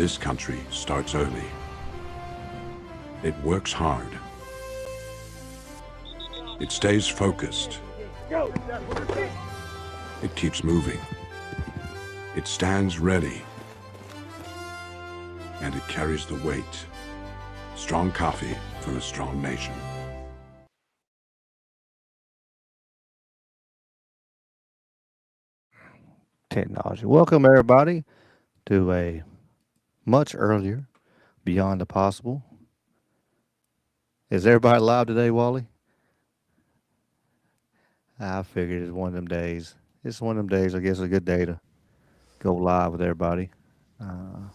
this country starts early. It works hard. It stays focused. It keeps moving. It stands ready. And it carries the weight. Strong coffee for a strong nation. Technology. Welcome, everybody, to a much earlier Beyond the Possible. Is everybody live today, Wally? I figured it's one of them days. It's one of them days. I guess a good day to go live with everybody. Uh,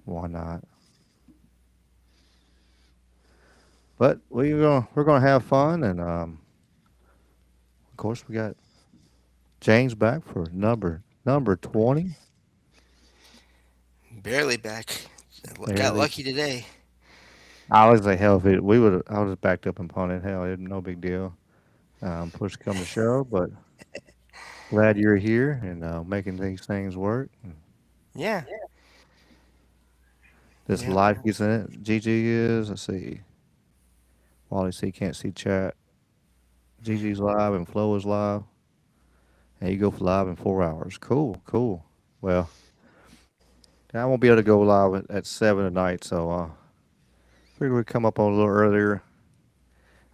why not? But we're gonna have fun, and of course we got James back for number 20. Barely back. Got Barely. lucky today. I was like, hell, if it, we would, I was backed up and punted. Hell, it no big deal. Push come to shove, but glad you're here and making these things work. Yeah. This Yep. life gets in it. GG is, let's see. Wally C can't see chat. GG's live and Flo is live. And you go for live in 4 hours. Cool, cool. Well, I won't be able to go live at 7 tonight, so figure we'd come up on a little earlier.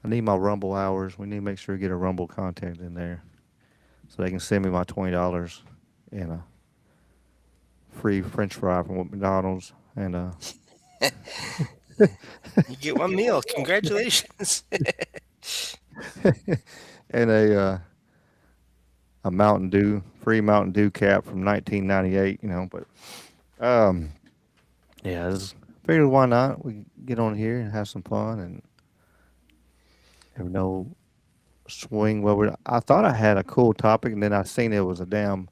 I need my Rumble hours. We need to make sure we get a Rumble contact in there so they can send me my $20 and a free French fry from McDonald's and You get one meal. Congratulations. and a Mountain Dew, free Mountain Dew cap from 1998. But um, yeah, figured why not? We get on here and have some fun and have no swing. Well, I thought I had a cool topic, and then I seen it was a damn.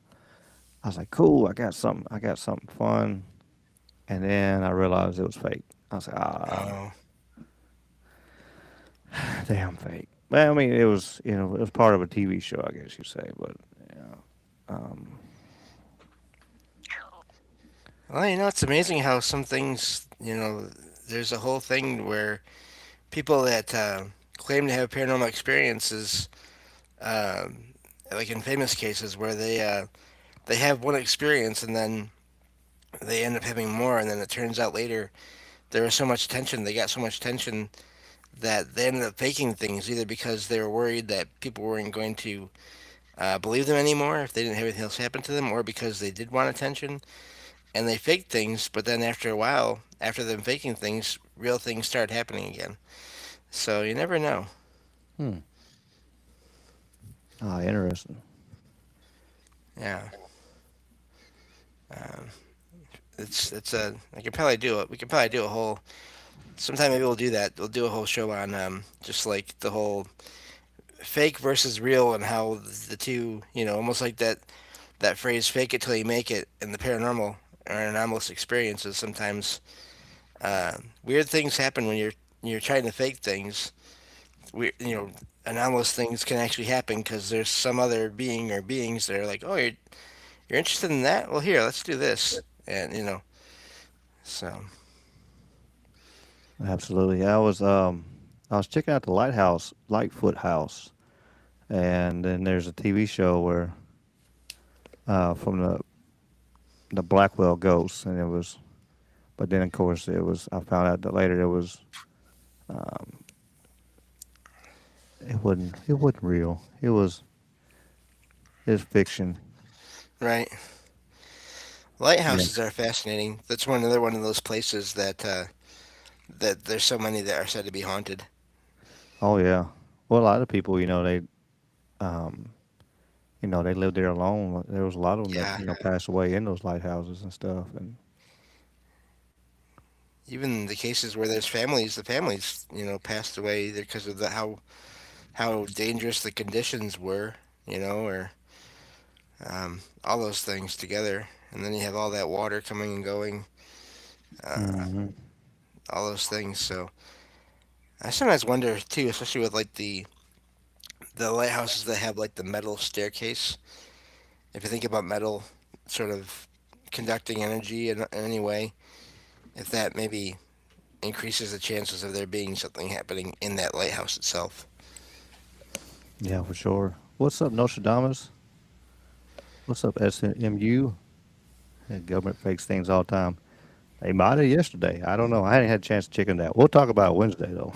I was like, cool. I got something. I got something fun, and then I realized it was fake. I was like, Oh. damn fake. Well, I mean, it was part of a TV show, I guess you say, but yeah. Um, Well, it's amazing how some things, there's a whole thing where people that claim to have paranormal experiences, um, like in famous cases, where they have one experience and then they end up having more, and then it turns out later there was so much tension, they got so much tension that they ended up faking things, either because they were worried that people weren't going to believe them anymore if they didn't have anything else happen to them, or because they did want attention and they faked things. But then after a while, after them faking things, real things start happening again. So you never know. hmm. Interesting. Yeah, um, it's a I could probably do it. We could probably do a whole. Sometime maybe we'll do that. We'll do a whole show on just like the whole fake versus real and how the two, almost like that phrase "fake it till you make it" in the paranormal or anomalous experiences. Sometimes weird things happen when you're trying to fake things. Anomalous things can actually happen because there's some other being or beings that are like, oh, you're interested in that? Well, here, let's do this, and so Absolutely. I was checking out the Lightfoot House, and then there's a TV show where from the Blackwell Ghosts, and it was. But then of course it was. I found out that later um, it wasn't real. It was fiction. right. Yeah. Lighthouses are fascinating. That's another one of those places that there's so many that are said to be haunted. Oh yeah. Well, a lot of people, um, they lived there alone. There was a lot of them that Yeah, passed away in those lighthouses and stuff. And even the cases where there's families, the families passed away because of how dangerous the conditions were, or all those things together. And then you have all that water coming and going, uh, hmm all those things. So I sometimes wonder too, especially with like the lighthouses that have like the metal staircase. If you think about metal sort of conducting energy in any way, if that maybe increases the chances of there being something happening in that lighthouse itself. Yeah, for sure. What's up, Nostradamus? What's up, SMU? Yeah, government fakes things all the time. They might have yesterday. I don't know. I hadn't had a chance to check on that. We'll talk about it Wednesday, though.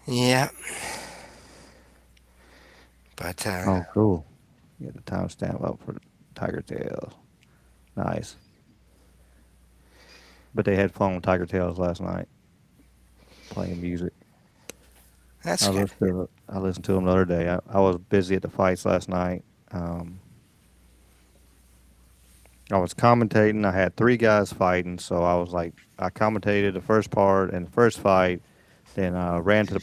Yeah, but Oh, cool. Get the timestamp up for Tiger Tales. Nice. But they had fun with Tiger Tales last night, playing music. that's good. I listened to them the other day. I was busy at the fights last night. Um, I was commentating. I had three guys fighting, so I was like, I commentated the first part and the first fight. Then I ran to the.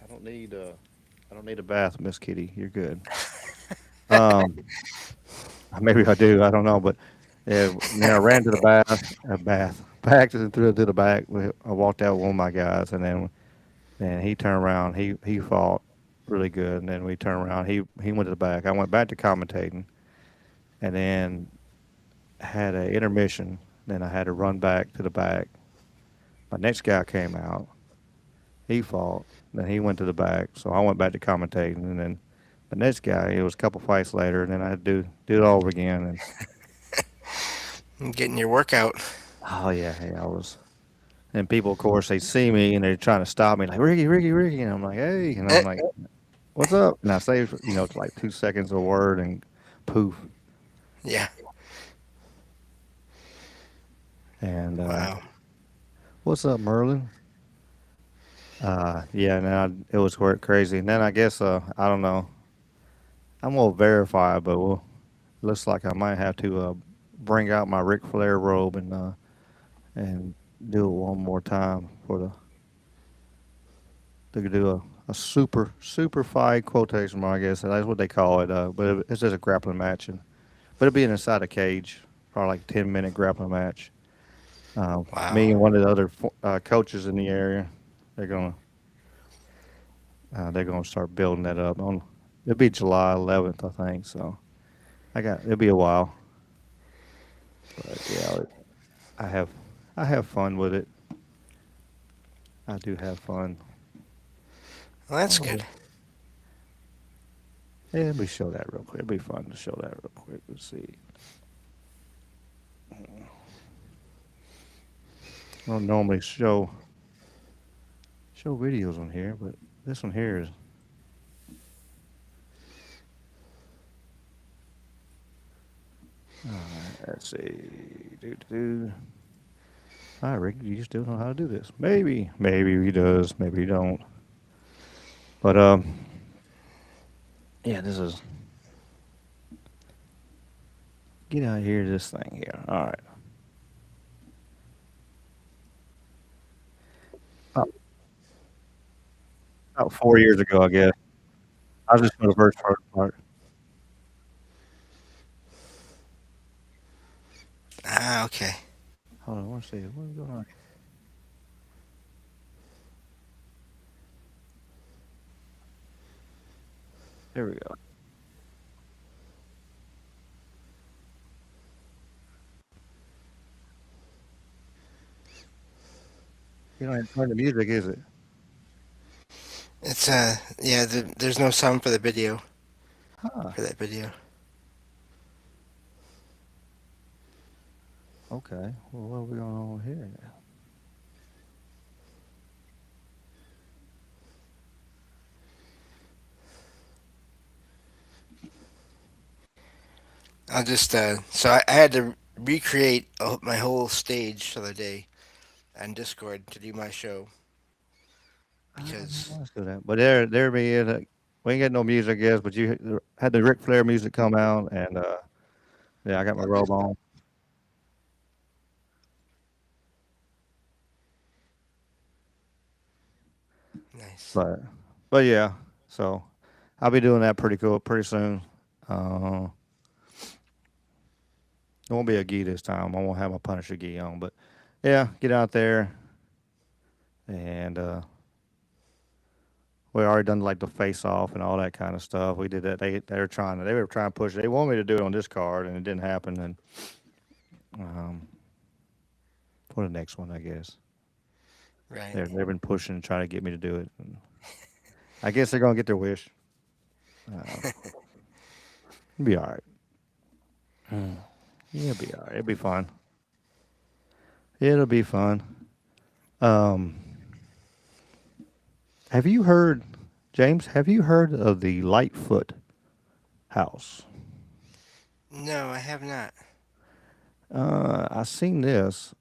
I don't need I don't need a bath, Miss Kitty. You're good. Um, maybe I do. I don't know, but yeah. Then I ran to the bath, backed and threw it to the back. I walked out with one of my guys, and then he turned around. He fought really good, and then we turned around. He went to the back. I went back to commentating, and then had an intermission. Then I had to run back to the back. My next guy came out. He fought. Then he went to the back. So I went back to commentating. And then the next guy, it was a couple fights later. And then I had to do it all over again. And Getting your workout. oh, yeah, yeah, I was. And people, of course, they see me and they're trying to stop me, like, Ricky, Ricky, Ricky. And I'm like, hey. And I'm like, what's up? And I say, it's like 2 seconds a word and poof. Yeah. And Wow. what's up, Merlin? Yeah, and then it was crazy. And then I guess, I don't know. I'm gonna verify, but looks like I might have to bring out my Ric Flair robe and do it one more time for to do a super fight quotation mark. I guess that's what they call it. But it's just a grappling match, but it'll be inside a cage, probably like 10-minute grappling match. Me Wow. and one of the other coaches in the area, they're gonna start building that up. It'll be July 11th, I think. So it'll be a while, but yeah, I have I have fun with it. I do have fun. Well, that's Oh, good. yeah, let me show that real quick. It'd be fun to show that real quick. Let's see. I don't normally show videos on here, but this one here is. All right, let's see. Do. All right, Rick, you still know how to do this? Maybe he does. Maybe he don't. But yeah, this is. Get out of here, this thing here. All right. About, about 4 years ago, I guess. I was just for the first part. Ah, okay. Hold on, I want to see what's going on. There we go. You know, it's not the music, is it? It's yeah. There's no sound for the video Huh. for that video. Okay. Well, what are we going on here? I'll just so I had to recreate my whole stage the other day on Discord to do my show because Let's do that. But there be it. We ain't got no music, I guess. But you had the Ric Flair music come out, and yeah, I got my robe on. nice. But yeah, so I'll be doing that pretty soon. Uh, it won't be a gi this time. I won't have my Punisher gi on, but yeah, get out there and we already done like the face off and all that kind of stuff. We did that. They were trying to push. They wanted me to do it on this card, and it didn't happen. And um, for the next one, I guess Right. they've been pushing and trying to get me to do it. And I guess they're gonna get their wish. Uh, it'll be all right. Yeah, it'll be all right. It'll be fun. It'll be fun. Um, have you heard, James? Have you heard of the Lightfoot house? No, I have not. I seen this.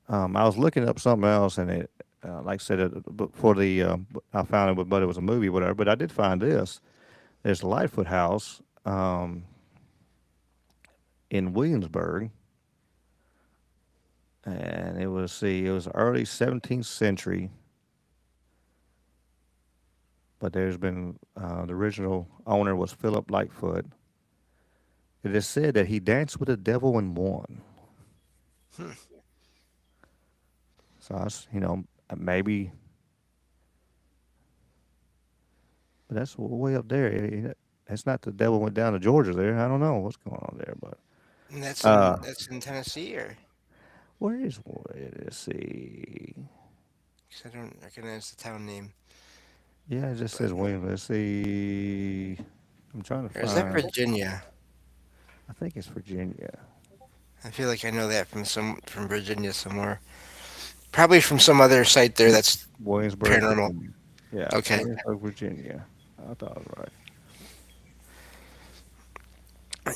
I was looking up something else, and it, like I said, for the I found it, but it was a movie, whatever. But I did find this. There's a Lightfoot house in Williamsburg, and it was early 17th century. But there's been the original owner was Philip Lightfoot. It is said that he danced with the devil and won. Hmm. So maybe, but that's way up there. It's not the devil went down to Georgia there. I don't know what's going on there, but And uh, that's in Tennessee, or let's see. 'cause I don't recognize the town name. Yeah, it just But says William. Let's see. I'm trying to or is that find. Virginia? I think it's Virginia. I feel like I know that from Virginia somewhere. Probably from some other site there that's Williamsburg, paranormal. Virginia. Yeah, Okay. Williamsburg, Virginia. I thought I was right.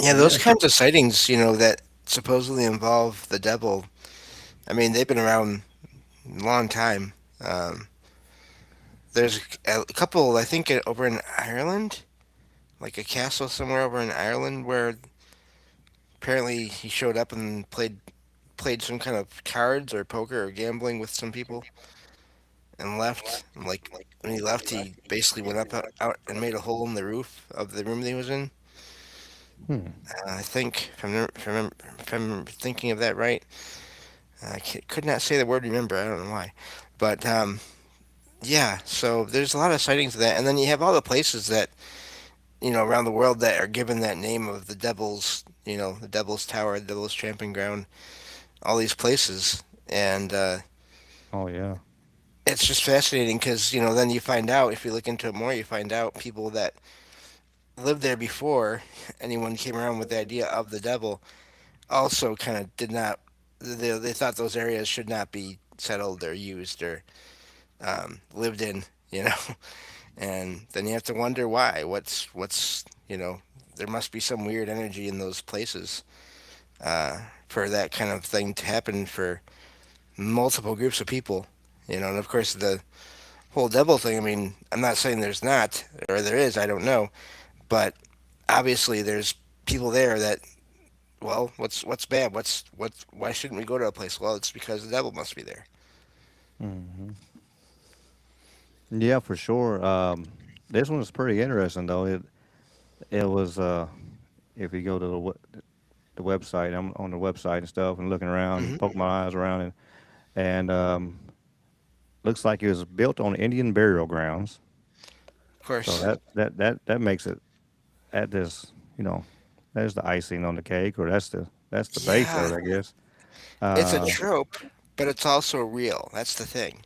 Yeah, But yeah, those kinds of sightings, that supposedly involve the devil. I mean, they've been around a long time. Um, there's a couple, I think, over in Ireland, like a castle somewhere over in Ireland, where apparently he showed up and played some kind of cards or poker or gambling with some people and left. And like when he left, he basically went out and made a hole in the roof of the room that he was in. hmm. I think if I'm thinking of that right, could not say the word remember. I don't know why, but yeah. So there's a lot of sightings of that, and then you have all the places that around the world that are given that name of the devil's, the Devil's Tower, the Devil's Tramping Ground, all these places, and Oh yeah. it's just fascinating because then you find out if you look into it more, you find out people that lived there before anyone came around with the idea of the devil also kind of did not. They thought those areas should not be settled or used or lived in, you know. And then you have to wonder why. There must be some weird energy in those places for that kind of thing to happen for multiple groups of people, And of course, the whole devil thing. I mean, I'm not saying there's not or there is. I don't know, but obviously there's people there that. Well, what's bad? Why shouldn't we go to a place? Well, it's because the devil must be there. Hmm. Yeah, for sure. This one was pretty interesting though. It was if you go to the website, I'm on the website and stuff, and looking around and Hmm. poking my eyes around, and looks like it was built on Indian burial grounds. Of So course, that makes it at this, there's the icing on the cake, or that's the base of yeah, it, I guess. it's a Uh, trope, but it's also real. That's the thing.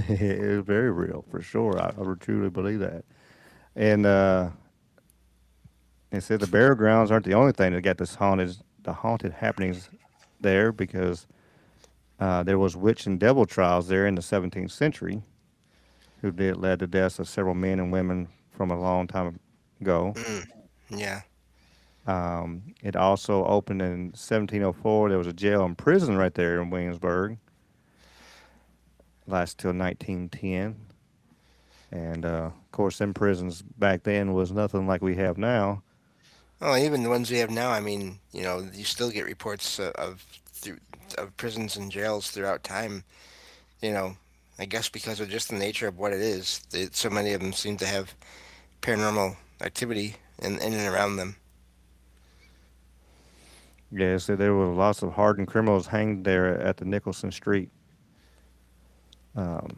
it is very real for sure. I would truly believe that. And it said the burial grounds aren't the only thing that got the haunted happenings there, because there was witch and devil trials there in the 17th century, who did led to deaths of several men and women from a long time ago. Mm, yeah. It also opened in 1704. There was a jail and prison right there in Williamsburg, lasted till 1910. And of course, them prisons back then was nothing like we have now. Oh, even the ones we have now. I mean, you still get reports of prisons and jails throughout time. You know, I guess because of just the nature of what it is, so many of them seem to have paranormal activity in and around them. Yes, there were lots of hardened criminals hanged there at the Nicholson Street. Um,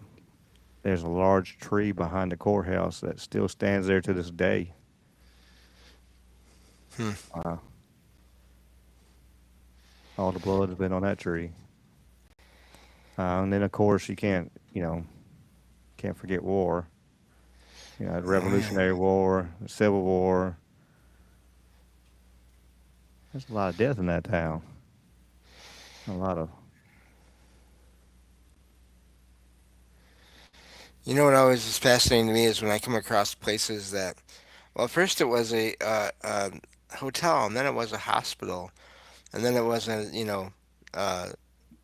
there's a large tree behind the courthouse that still stands there to this day. Hmm. Uh, all the blood has been on that tree. And then, of course, you can't forget war. The Oh yeah. Revolutionary War, the Civil War. There's a lot of death in that town. A lot of. You know what always is fascinating to me is when I come across places that, well, first it was a hotel, and then it was a hospital, and then it was a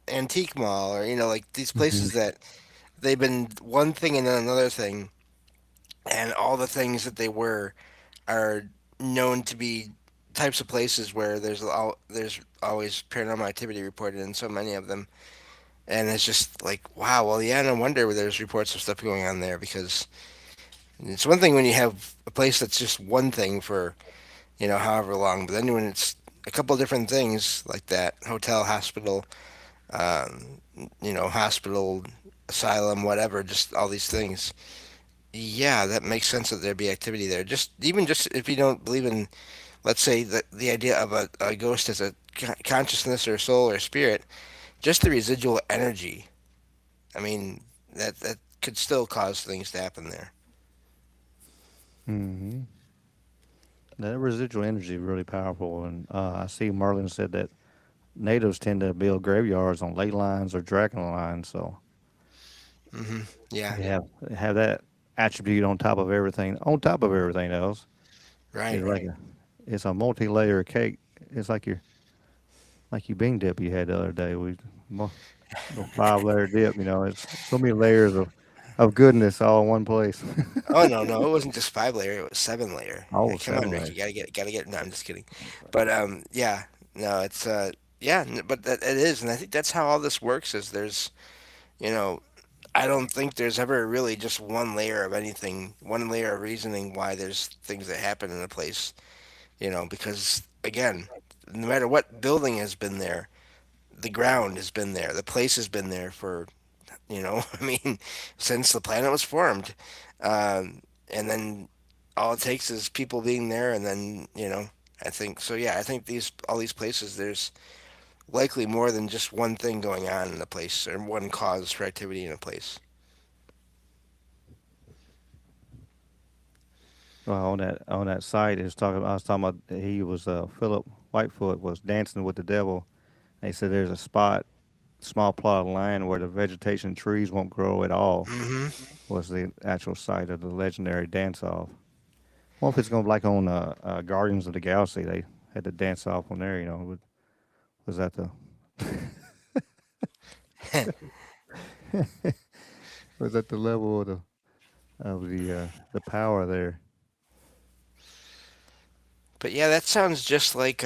antique mall, or like these Mhm. places that they've been one thing and then another thing, and all the things that they were are known to be types of places where there's always paranormal activity reported in so many of them, and it's just like wow. Well, yeah, no wonder there's reports of stuff going on there because it's one thing when you have a place that's just one thing for however long, but then when it's a couple of different things like that, hotel, hospital, um, hospital, asylum, whatever, just all these things. Yeah, that makes sense that there'd be activity there. Just even just if you don't believe in, let's say, the idea of a ghost as a consciousness or soul or spirit, just the residual energy. I mean, that could still cause things to happen there. Mhm. That residual energy is really powerful, and I see Merlin said that natives tend to build graveyards on ley lines or dragon lines, so Hmm. Yeah. they have that attribute on top of everything else. Right. It's like it's a multi-layer cake. It's like your bean dip you had the other day. Little 5-layer dip. It's so many layers of goodness all in one place. Oh no, no, it wasn't just 5 layer; it was 7 layer. Yeah, Oh, come on, 7 Rick, you layers. gotta get. No, I'm just kidding. Okay. But yeah, no, it's yeah, but it is, and I think that's how all this works. Is there's, you know, I don't think there's ever really just one layer of anything, one layer of reasoning why there's things that happen in a place. Because again, no matter what building has been there, the ground has been there, the place has been there for I mean, since the planet was formed. And then all it takes is people being there, and then, I think so. Yeah, I think all these places, there's likely more than just one thing going on in a place or one cause for activity in a place. Well, on that site, I was talking about he was Philip Whitefoot was dancing with the devil. They said there's a small plot of land where the vegetation and trees won't grow at all. Hmm. Was the actual site of the legendary dance off. Well, if it's going to be like on Guardians of the Galaxy, they had the dance off on there. Was that the was that the level of the power there? But yeah, that sounds just like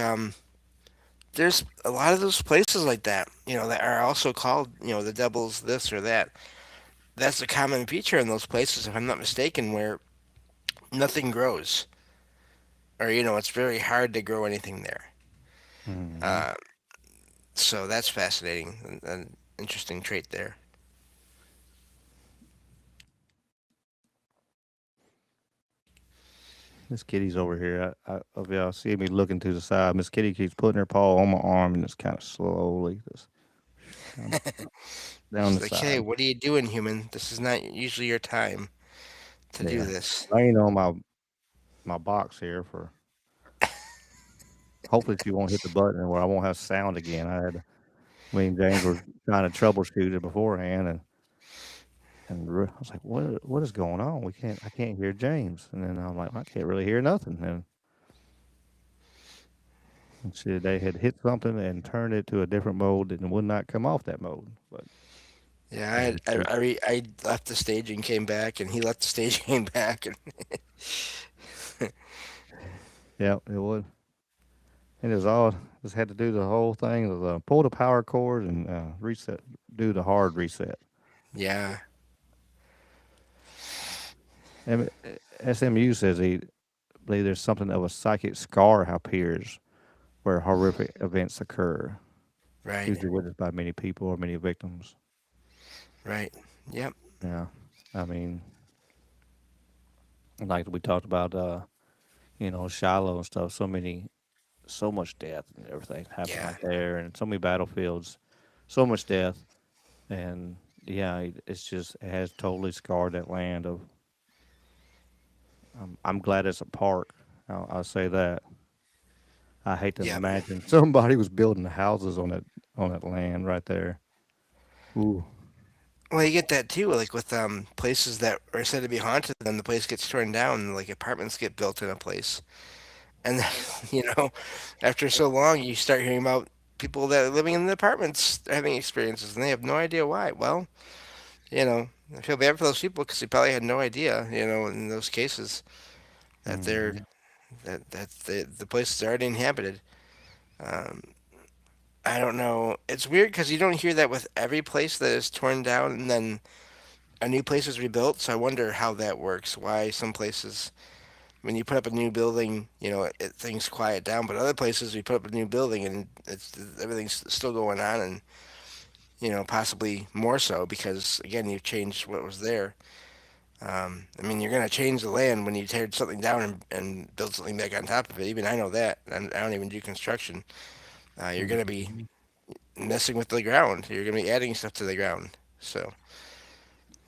there's a lot of those places like that, that are also called, the devil's this or that. That's a common feature in those places, if I'm not mistaken, where nothing grows, or it's very hard to grow anything there. Hmm. Uh, so that's fascinating, an interesting trait there. Miss Kitty's over here. If y'all see me looking to the side, Miss Kitty keeps putting her paw on my arm and it's kind of slowly just down, down the It's like, hey, side. what are you doing, human? This is not usually your time to do Yeah, this. laying on my box here for hopefully she won't hit the button where I won't have sound again. Me and James were trying to troubleshoot it beforehand, I was like, what is going on? I can't hear James. And then I'm like, I can't really hear nothing. And see, they had hit something and turned it to a different mode and it would not come off that mode. But Yeah, as you see, I left the stage and came back, and he left the stage and came back, and yeah, it would. It was all just had to do the whole thing of pull the power cord and reset, do the hard reset. yeah, SMU says he believe there's something of a psychic scar appears where horrific events occur, right, usually witnessed by many people or many victims. right, yep. Yeah. I mean, like we talked about, Shiloh and stuff. So much death and everything happened Yeah. out there, and so many battlefields, so much death, and yeah, it's just it has totally scarred that land. I'm glad it's a park. I'll say that. I hate to Yeah. imagine somebody was building houses on that land right there. Ooh. Well, you get that too, like with places that are said to be haunted, then the place gets torn down, and like apartments get built in a place, and then, you know, after so long, you start hearing about people that are living in the apartments having experiences, and they have no idea why. Well, you know, I feel bad for those people because they probably had no idea, you know, in those cases that they're Hmm. that the place is already inhabited. Um, I don't know. It's weird because you don't hear that with every place that is torn down and then a new place is rebuilt. So I wonder how that works. Why some places, when you put up a new building, you know, things quiet down, but other places we put up a new building and it's everything's still going on, and you know, possibly more so because again you've changed what was there. I mean, you're going to change the land when you tear something down and build something back on top of it. Even I know that. I don't even do construction. You're going to be Hmm. messing with the ground. You're going to be adding stuff to the ground. So,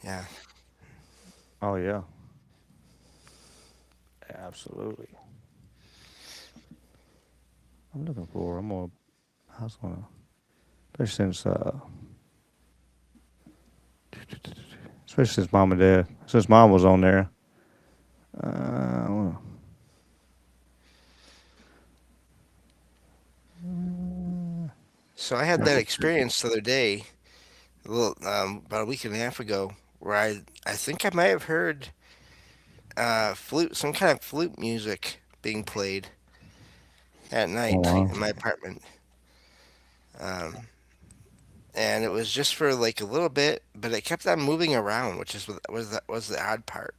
yeah. Oh yeah, absolutely. I'm looking for. I'm gonna. I was gonna. Especially since mom and dad. Since mom was on there. I wanna, So I had that experience the other day, about a week and a half ago, where I think I might have heard flute, some kind of flute music being played at oh night wow. in my apartment. Um, and it was just for like a little bit, but it kept on moving around, which is was the odd part.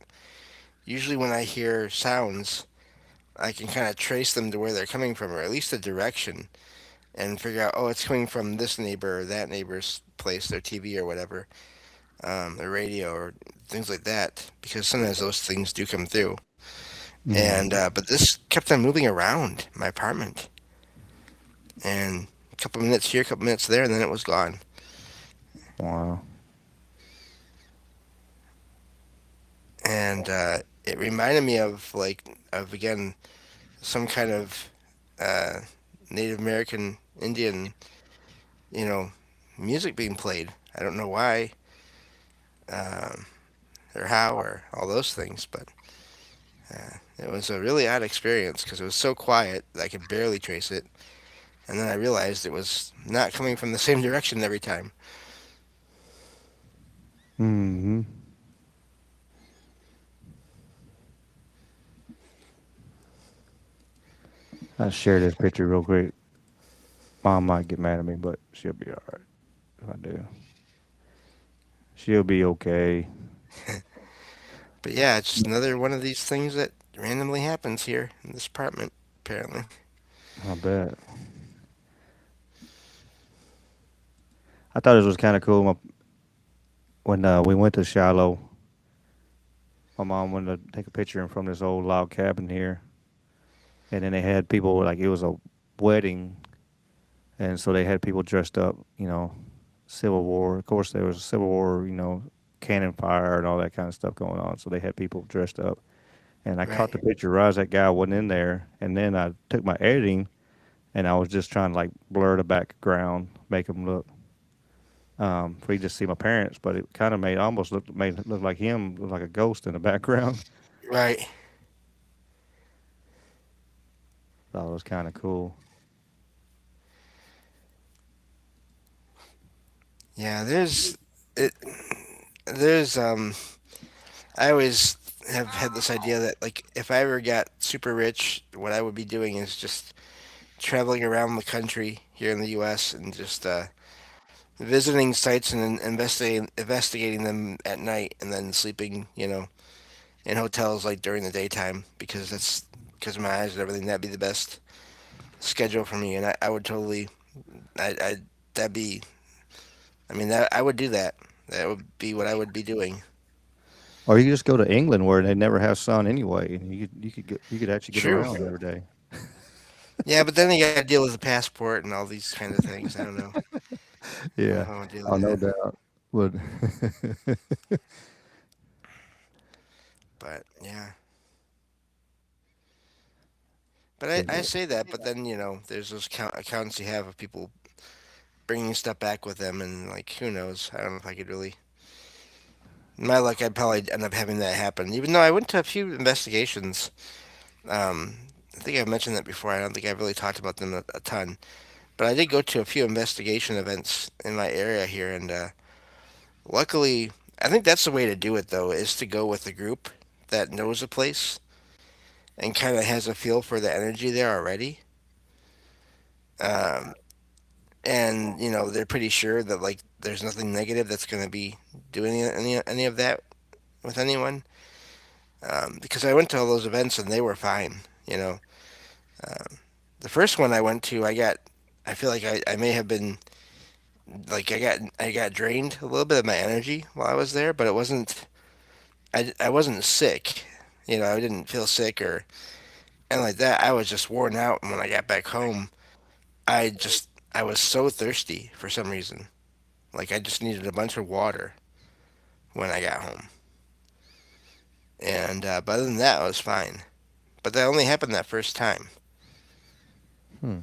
Usually, when I hear sounds, I can kind of trace them to where they're coming from, or at least the direction, and figure out, oh, it's coming from this neighbor or that neighbor's place, their TV or whatever, their radio or things like that. Because sometimes those things do come through. And Mm. but this kept on moving around my apartment, and a couple minutes here, a couple minutes there, and then it was gone. Wow. And it reminded me of again some kind of uh, Native American Indian, you know, music being played. I don't know why, um, or how or all those things, but it was a really odd experience because it was so quiet that I could barely trace it. And then I realized it was not coming from the same direction every time. Hmm. I share this picture real quick. Mom might get mad at me, but she'll be all right if I do. She'll be okay. But yeah, it's just another one of these things that randomly happens here in this apartment, apparently. I bet. I thought this was kind of cool. When we went to Shiloh, my mom wanted to take a picture from this old log cabin here, and then they had people like it was a wedding, and so they had people dressed up, Civil War. Of course, there was a Civil War, cannon fire and all that kind of stuff going on. So they had people dressed up, and I caught Right, the picture right as that guy wasn't in there, and then I took my editing, and I was just trying to like blur the background, make them look. For you to see my parents, but it kind of made it look like him, look like a ghost in the background. right. Thought it was kind of cool. Yeah, it. There's I always have had this idea that like if I ever got super rich, what I would be doing is just traveling around the country here in the U.S. and just visiting sites and investigating them at night, and then sleeping, you know, in hotels like during the daytime because of my eyes and everything. That'd be the best schedule for me, and I would totally, I that'd be, I mean that I would do that. That would be what I would be doing. Or you could just go to England where they never have sun anyway, and you could actually get True. around every day. Yeah, but then you got to deal with the passport and all these kind of things. I don't know. I don't know if Yeah. I want to deal Oh, with no that. doubt. Would. But yeah. But But I say that, but then there's those accounts you have of people bringing stuff back with them, and like who knows? I don't know if I could really. In my luck, I'd probably end up having that happen. Even though I went to a few investigations. I think I've mentioned that before. I don't think I've really talked about them a ton. But I did go to a few investigation events in my area here, and luckily, I think that's the way to do it, though, is to go with a group that knows a place and kind of has a feel for the energy there already. Um, and they're pretty sure that like there's nothing negative that's going to be doing any of that with anyone. Because I went to all those events and they were fine. You know, um, the first one I went to, I feel like I may have been like I got drained a little bit of my energy while I was there, but it wasn't. I wasn't sick. I didn't feel sick or and like that. I was just worn out, and when I got back home, I was so thirsty for some reason. Like I just needed a bunch of water when I got home. And but other than that, I was fine. But that only happened that first time. hmm.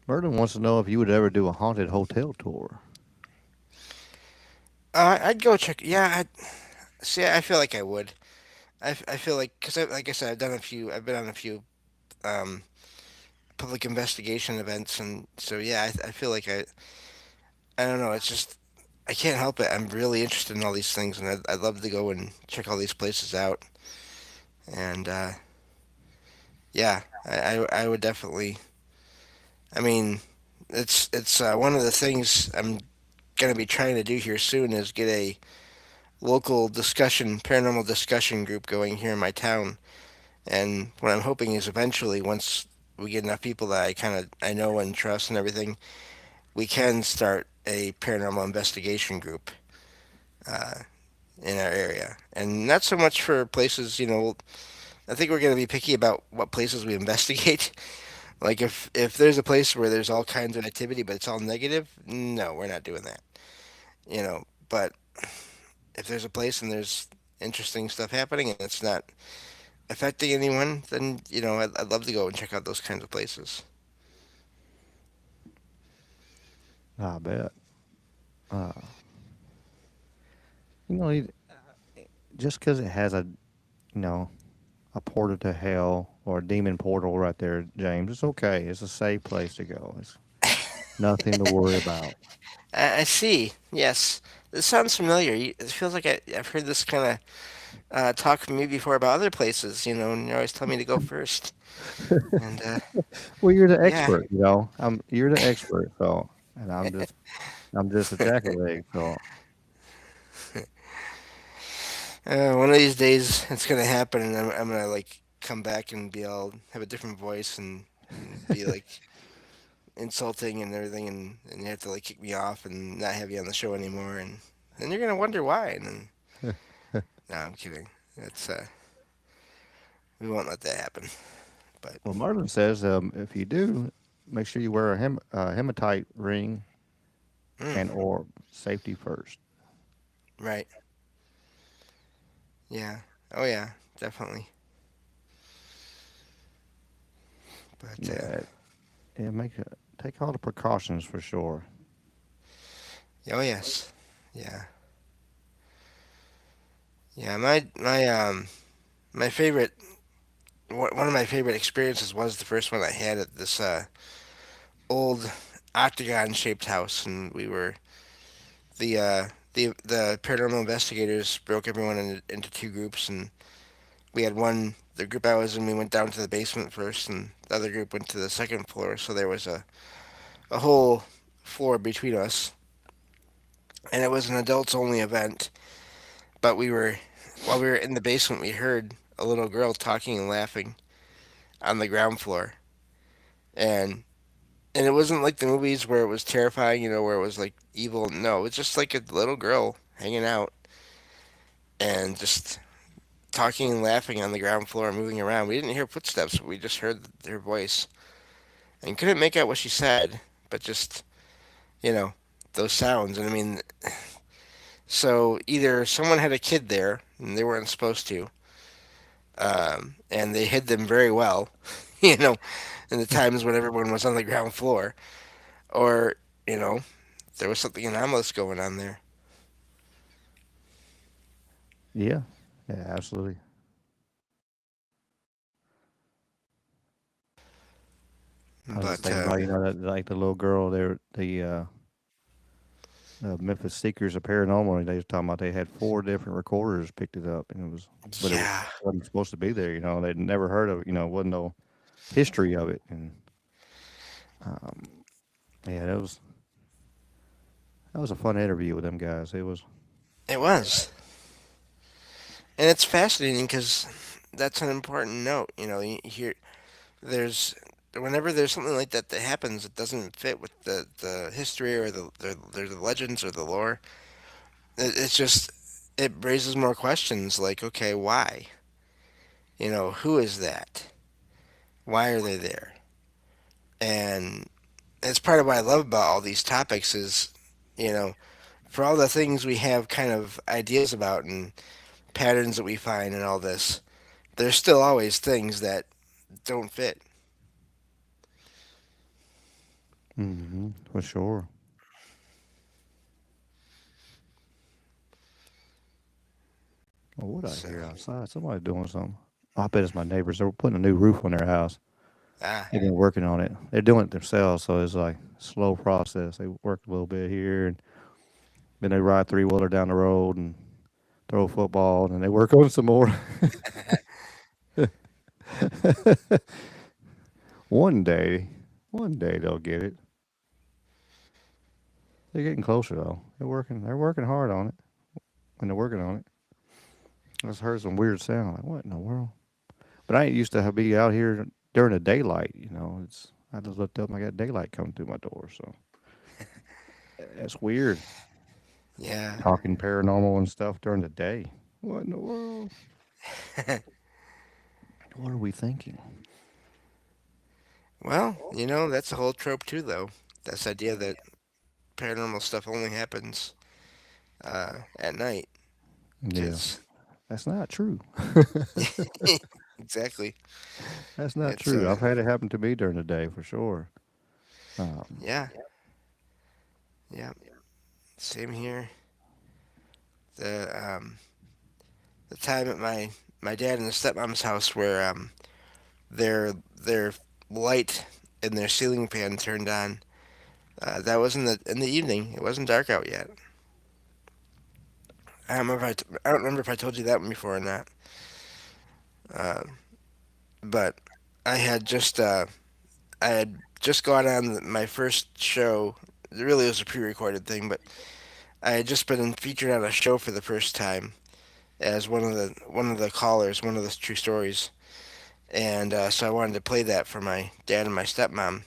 Merlin wants to know if you would ever do a haunted hotel tour. I'd go check. Yeah, see. I feel like I would. I feel like because like I said, I've done a few. I've been on a few um, public investigation events, and so yeah, I feel like I don't know. It's just I can't help it. I'm really interested in all these things, and I'd love to go and check all these places out. And yeah, I would definitely. I mean, it's one of the things I'm gonna be trying to do here soon is get a local paranormal discussion group going here in my town. And what I'm hoping is eventually, once we get enough people that I know and trust and everything, we can start a paranormal investigation group uh, in our area. And not so much for places, I think we're going to be picky about what places we investigate. Like if there's a place where there's all kinds of activity but it's all negative, no, we're not doing that. But if there's a place and there's interesting stuff happening and it's not affecting anyone, then I'd love to go and check out those kinds of places. I bet. Uh, you know, just because it has you know, a portal to hell or a demon portal right there, James, it's okay. It's a safe place to go. It's nothing to worry about. I see. Yes, this sounds familiar. It feels like I've heard this kind of talk from you before about other places. And you always tell me to go first. And Well, you're the yeah, expert, you're the expert, so, and I'm just a jack of legs, so. one of these days it's gonna happen, and I'm gonna like come back and be all have a different voice and be like insulting and everything, and you have to like kick me off and not have you on the show anymore, and you're gonna wonder why. And then no, I'm kidding. That's we won't let that happen. But Well, Merlin says, if you do, make sure you wear a hematite ring mm, and orb. Safety first. right, yeah, oh yeah, definitely. But Yeah, take all the precautions for sure. oh yes, yeah, yeah. My favorite one of my favorite experiences was the first one I had at this old octagon shaped house, and we were the paranormal investigators broke everyone into two groups, and we had the group I was in, we went down to the basement first, and the other group went to the second floor, so there was a whole floor between us, and it was an adults only event. But while we were in the basement, we heard a little girl talking and laughing on the ground floor, and it wasn't like the movies where it was terrifying, where it was like evil. No, it was just like a little girl hanging out, and just talking and laughing on the ground floor, moving around. We didn't hear footsteps, but we just heard her voice and couldn't make out what she said, but just, you know, those sounds. And I mean, so either someone had a kid there and they weren't supposed to, and they hid them very well, you know, in the times when everyone was on the ground floor, or, you know, there was something anomalous going on there. Yeah. Yeah, absolutely. I was just But thinking about, that, like the little girl there, the Memphis Seekers of Paranormal, and they was talking about they had 4 different recorders picked it up, and but it yeah, wasn't supposed to be there. They'd never heard of it. Wasn't no history of it, and yeah, that was a fun interview with them guys. It was. it was. And it's fascinating because that's an important note. You hear there's whenever there's something like that that happens, it doesn't fit with the history or the legends or the lore. It's just it raises more questions like, okay, why? Who is that? Why are they there? And it's part of what I love about all these topics is, you know, for all the things we have kind of ideas about and patterns that we find and all this, there's still always things that don't fit. For sure. Well, what I So, hear outside? Somebody doing something. I bet it's my neighbors. They're putting a new roof on their house. ah, They've been working on it. They're doing it themselves, so it's like a slow process. They work a little bit here, and then they ride 3-wheeler down the road and throw a football, and then they work on some more. one day, one day they'll get it. They're getting closer though. They're working hard on it. When they're working on it, I just heard some weird sound. Like, what in the world? But I ain't used to be out here during the daylight. I just looked up and I got daylight coming through my door. So that's weird. yeah. Talking paranormal and stuff during the day. What in the world? What are we thinking? Well, that's a whole trope too, though. This idea that paranormal stuff only happens at night, Yeah, because that's not true. exactly, That's not it's true. I've had it happen to me during the day for sure. Um, yeah, yeah, same here. The the time at my dad and the stepmom's house where their light in their ceiling fan turned on. That was in the evening. It wasn't dark out yet. I don't remember if I told you that one before or not. Uh, but I had just uh, I had just gone on my first show. It really was a pre-recorded thing, but I had just been featured on a show for the first time as one of the callers, one of the true stories, and so I wanted to play that for my dad and my stepmom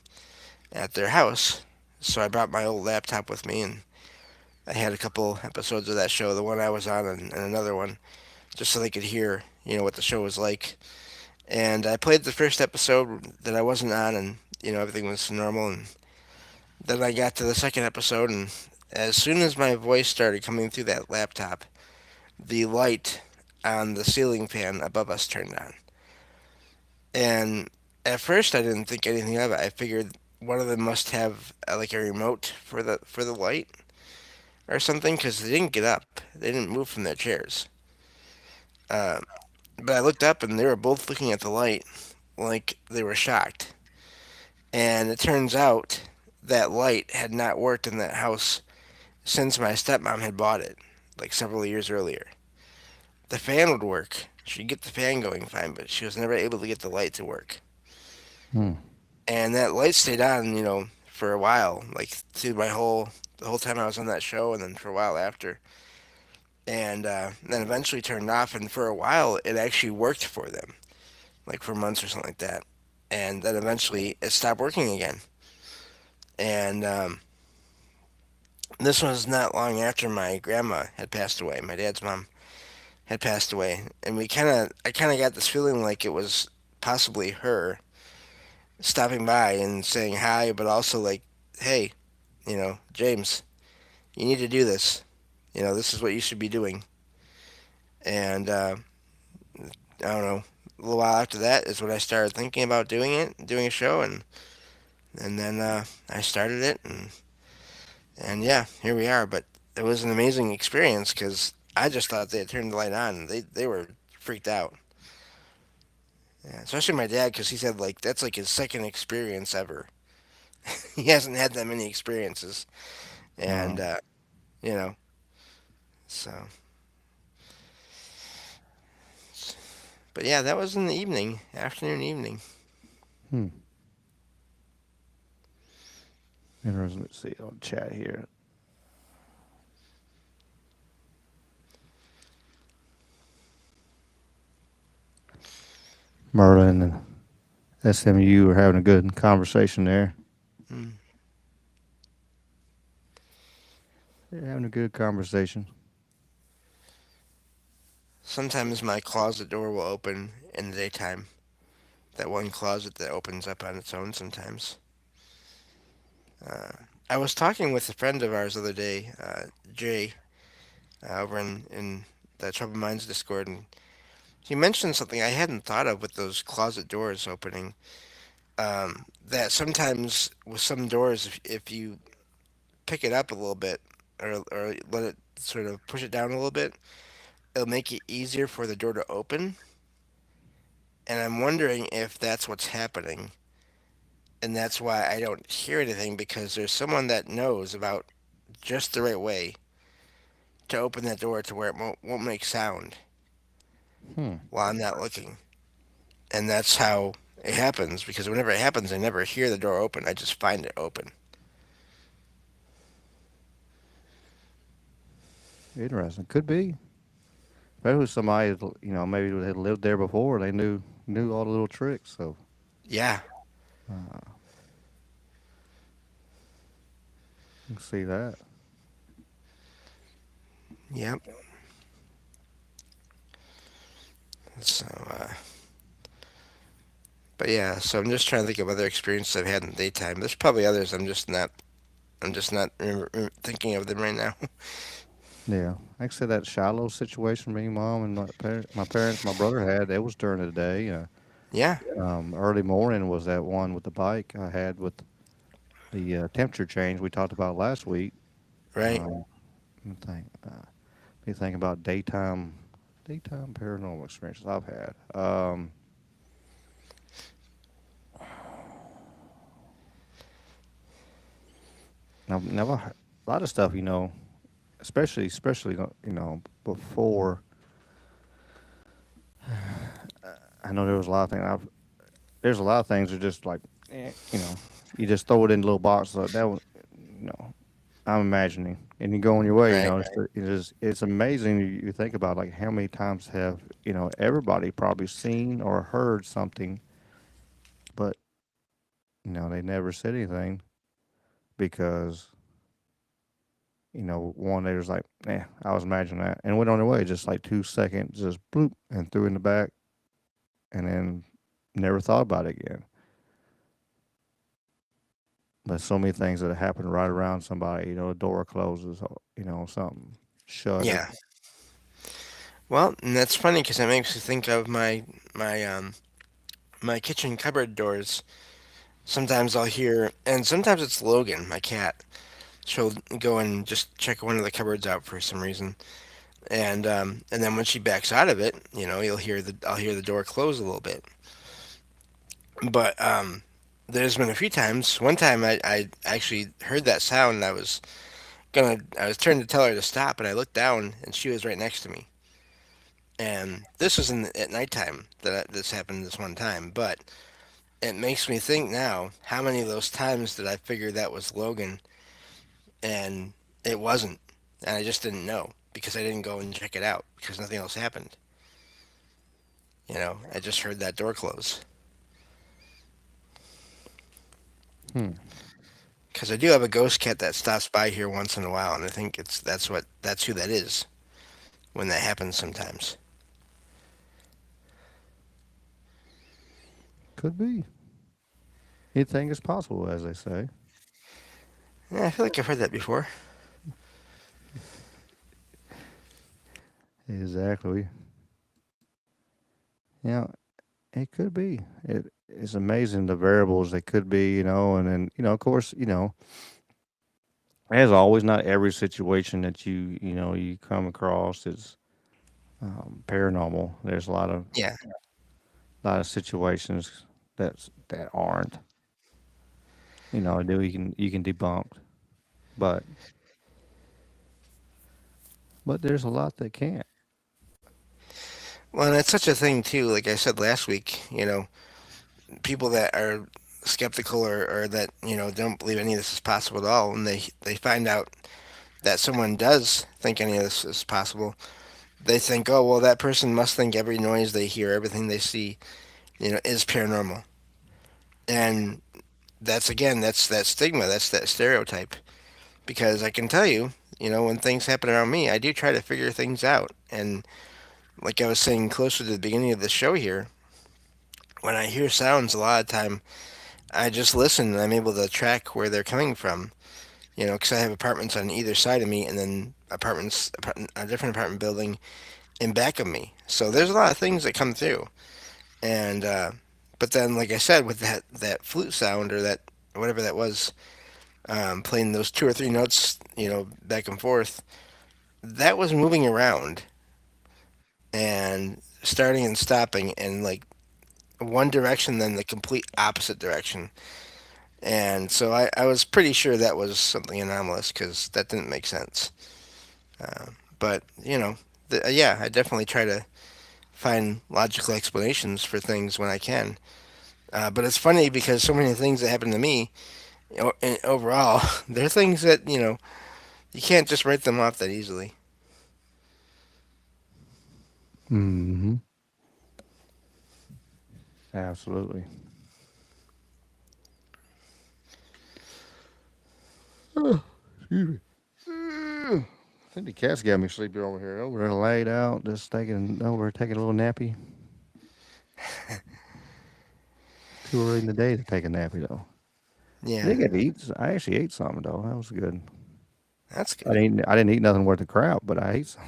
at their house. So I brought my old laptop with me, and I had a couple episodes of that show, the one I was on, and another one, just so they could hear, what the show was like. And I played the first episode that I wasn't on, and everything was normal. And then I got to the second episode, and as soon as my voice started coming through that laptop, the light on the ceiling fan above us turned on. And at first, I didn't think anything of it. I figured one of them must have like a remote for the light or something, because they didn't get up. They didn't move from their chairs. Uh, but I looked up, and they were both looking at the light like they were shocked. And it turns out that light had not worked in that house since my stepmom had bought it, like several years earlier. The fan would work. She'd get the fan going fine, but she was never able to get the light to work. hmm. And that light stayed on, for a while, like through the whole time I was on that show, and then for a while after. And then eventually turned off, and for a while it actually worked for them, like for months or something like that. And then eventually it stopped working again. And This was not long after my grandma had passed away. My dad's mom had passed away, and I kind of got this feeling like it was possibly her stopping by and saying hi, but also like, hey, James, you need to do this. This is what you should be doing. And I don't know. A little while after that is when I started thinking about doing a show, and then I started it, and yeah, here we are. But it was an amazing experience because I just thought they had turned the light on. And they were freaked out. Yeah, especially my dad because he said like that's like his second experience ever. He hasn't had that many experiences, and Oh, you know, so. But yeah, that was in the evening, afternoon, evening. hmm. Interesting. Let's see on chat here. Merlin and SMU are having a good conversation there. Mm. They're having a good conversation. Sometimes my closet door will open in the daytime. That one closet that opens up on its own sometimes. Uh, I was talking with a friend of ours the other day, Jay, over in the Troubled Minds Discord, and he mentioned something I hadn't thought of with those closet doors opening. That sometimes with some doors, if you pick it up a little bit or let it sort of push it down a little bit, it'll make it easier for the door to open. And I'm wondering if that's what's happening. And that's why I don't hear anything because there's someone that knows about just the right way to open that door to where it won't make sound Hmm. while I'm not looking. And that's how it happens because whenever it happens, I never hear the door open. I just find it open. Interesting. Could be. Maybe it was somebody maybe had lived there before. They knew all the little tricks. So Yeah. uh, you can see that. Yep. So, but yeah. So I'm just trying to think of other experiences I've had in the daytime. There's probably others. I'm just not thinking of them right now. Yeah, like I said, that shallow situation me, mom, and my parents, my brother had. It was during the day. Yeah. Early morning was that one with the bike I had with the temperature change we talked about last week. Right. Let me think. Me think about daytime paranormal experiences I've had. I've never a lot of stuff, especially before. I know there was a lot of things. There's a lot of things that are just like, you just throw it in a little box. So that was, you know, I'm imagining, and you go on your way. Right. It's amazing. You think about like how many times have everybody probably seen or heard something, but they never said anything because one they was like, I was imagining that, and went on their way just like 2 seconds, just bloop, and threw in the back, and then never thought about it again. But so many things that happen right around somebody, a door closes, or, something shuttered. Yeah. Well, and that's funny because it makes me think of my kitchen cupboard doors. Sometimes I'll hear, and sometimes it's Logan, my cat. She'll go and just check one of the cupboards out for some reason, and then when she backs out of it, I'll hear the door close a little bit. But there's been a few times. One time I actually heard that sound, and I was trying to tell her to stop, and I looked down, and she was right next to me. And this was at nighttime this happened this one time, but it makes me think now how many of those times did I figure that was Logan and it wasn't, and I just didn't know because I didn't go and check it out because nothing else happened. I just heard that door close Hmm. Because I do have a ghost cat that stops by here once in a while, and I think that's who that is when that happens sometimes. Could be. Anything is possible, as they say. Yeah, I feel like I've heard that before. Exactly. You know, it could be. It's amazing the variables they could be, and then, of course, as always, not every situation that you come across is paranormal. There's Yeah. lot of situations that aren't, do you can debunk, but there's a lot that can't. Well, and it's such a thing too. Like I said last week, people that are skeptical or that don't believe any of this is possible at all, and they find out that someone does think any of this is possible, they think, oh well, that person must think every noise they hear, everything they see, is paranormal. And that's again, that's that stigma, that's that stereotype. Because I can tell you, when things happen around me, I do try to figure things out. And like I was saying closer to the beginning of the show here, when I hear sounds, a lot of time I just listen and I'm able to track where they're coming from. Because I have apartments on either side of me, and then a different apartment building in back of me. So there's a lot of things that come through. And but then, like I said, with that flute sound or that whatever that was, playing those two or three notes, back and forth, that was moving around and starting and stopping in like one direction, then the complete opposite direction. And so I was pretty sure that was something anomalous because that didn't make sense. But, yeah, I definitely try to find logical explanations for things when I can. But it's funny because so many things that happen to me, overall, they're things that, you can't just write them off that easily. Hmm. Absolutely. Oh, excuse me. I think the cat's got me sleepy over here. Over there, laid out, just taking a little nappy. Too early in the day to take a nappy though. I Yeah, did get to eat. I actually ate something though. That was good. that's I good. didn't. I didn't eat nothing worth of crap, but I ate some.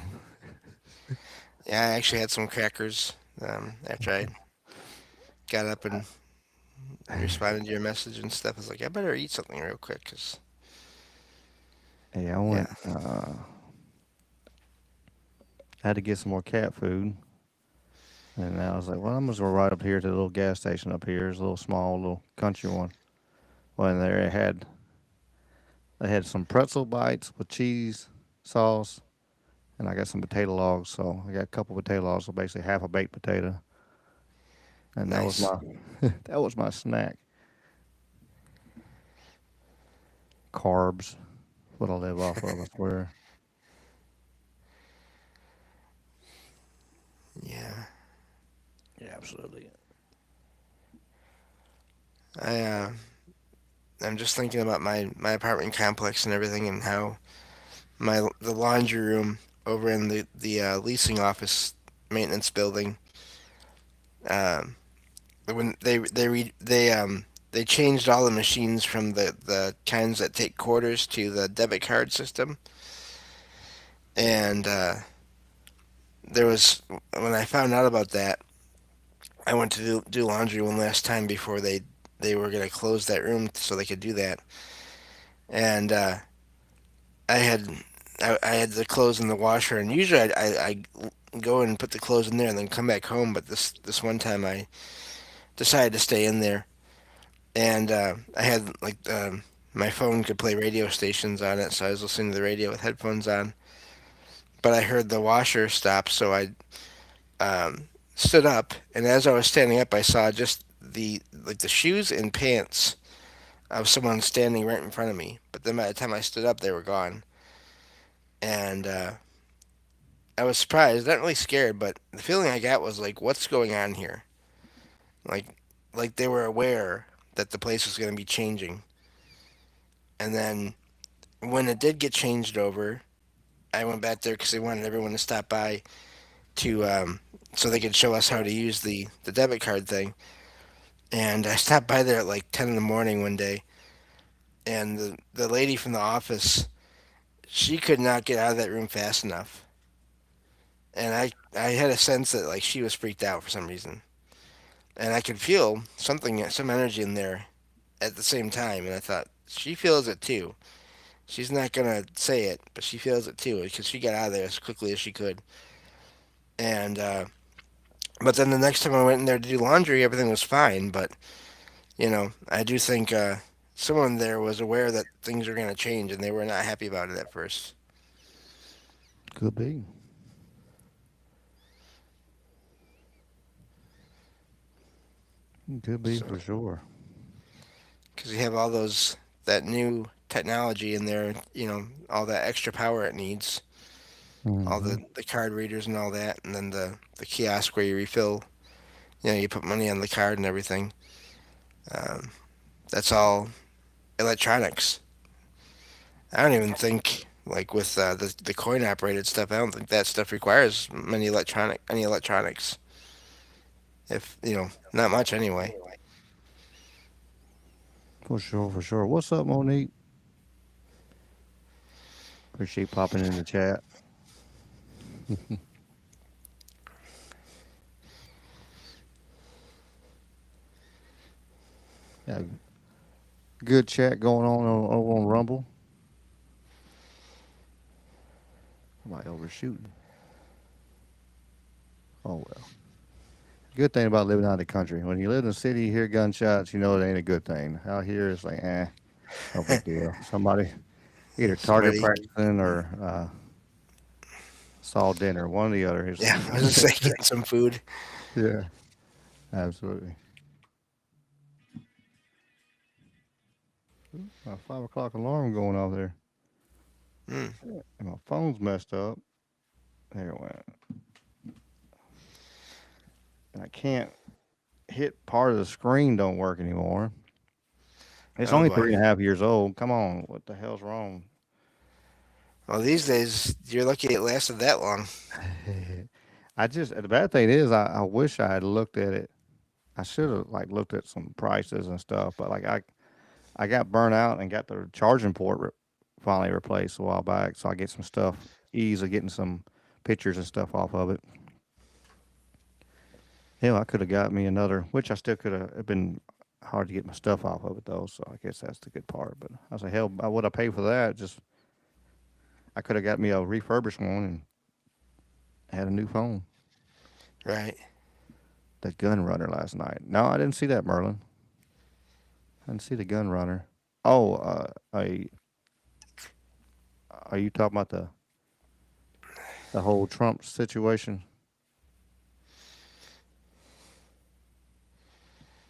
Yeah, I actually had some crackers after I got up and responded to your message and stuff. I was like, I better eat something real quick because, Hey, I yeah, went. I had to get some more cat food, and I was like, well, I'm just gonna ride up here to the little gas station up here. It's a little small, little country one. Well, in there they had some pretzel bites with cheese sauce, and I got some potato logs. So I got a couple potato logs, so basically half a baked potato, and that was nice. my that was my snack. Carbs, what I live off of, I swear. Yeah, Yeah, absolutely. I I'm just thinking about my apartment complex and everything and how the laundry room over in the leasing office maintenance building. Um, when they changed all the machines from the kinds that take quarters to the debit card system, and there was when I found out about that, I went to do laundry one last time before they were gonna close that room so they could do that, and I had I had the clothes in the washer, and usually I go and put the clothes in there and then come back home, but this one time I decided to stay in there, and I had like my phone could play radio stations on it, so I was listening to the radio with headphones on, but I heard the washer stop, so I stood up, and as I was standing up, I saw just the shoes and pants of someone standing right in front of me. But then by the time I stood up, they were gone, and I was surprised, not really scared, but the feeling I got was like, what's going on here? Like, like they were aware that the place was going to be changing, And then when it did get changed over, I went back there because they wanted everyone to stop by to so they could show us how to use the debit card thing. And I stopped by there at like 10 in the morning one day, and the lady from the office, she could not get out of that room fast enough. And I had a sense that like she was freaked out for some reason. And I could feel something, some energy in there at the same time. And I thought, she feels it too. She's not going to say it, but she feels it too because she got out of there as quickly as she could. And, but then the next time I went in there to do laundry, everything was fine. But, I do think someone there was aware that things were going to change and they were not happy about it at first. Could be. Could be So, for sure. because you have all that new technology in there, all that extra power it needs, all Hmm. the card readers and all that, and then the kiosk where you refill, you put money on the card and everything. Um, that's all electronics. I don't even think like with the coin operated stuff. I don't think that stuff requires any electronics. If not much anyway. For sure, for sure. What's up, Monique? Appreciate popping in the chat. Yeah, good chat going on over on Rumble. Am I overshooting? Oh well. Good thing about living out of the country. When you live in the city, you hear gunshots, you know it ain't a good thing. Out here, it's like, no big deal. Somebody either target Somebody, practicing or saw dinner, one or the other. It's, yeah, I was just like getting some food. yeah, absolutely. 5 o'clock alarm going off there. Mm. And my phone's messed up. There it went. And I can't hit part of the screen don't work anymore. It's Oh only boy. 3.5 years old. Come on, what the hell's wrong? Well, these days you're lucky it lasted that long. The bad thing is I wish I had looked at it. I should have like looked at some prices and stuff, but like I got burnt out and got the charging port finally replaced a while back, so I get some stuff ease of getting some pictures and stuff off of it. Hell, I could have got me another, which I still could have been hard to get my stuff off of it though. So I guess that's the good part. But I was like, hell, why would I pay for that? Just I could have got me a refurbished one and had a new phone. Right. That gun runner last night. No, I didn't see that, Merlin. I didn't see the gun runner. Oh, are you talking about the whole Trump situation?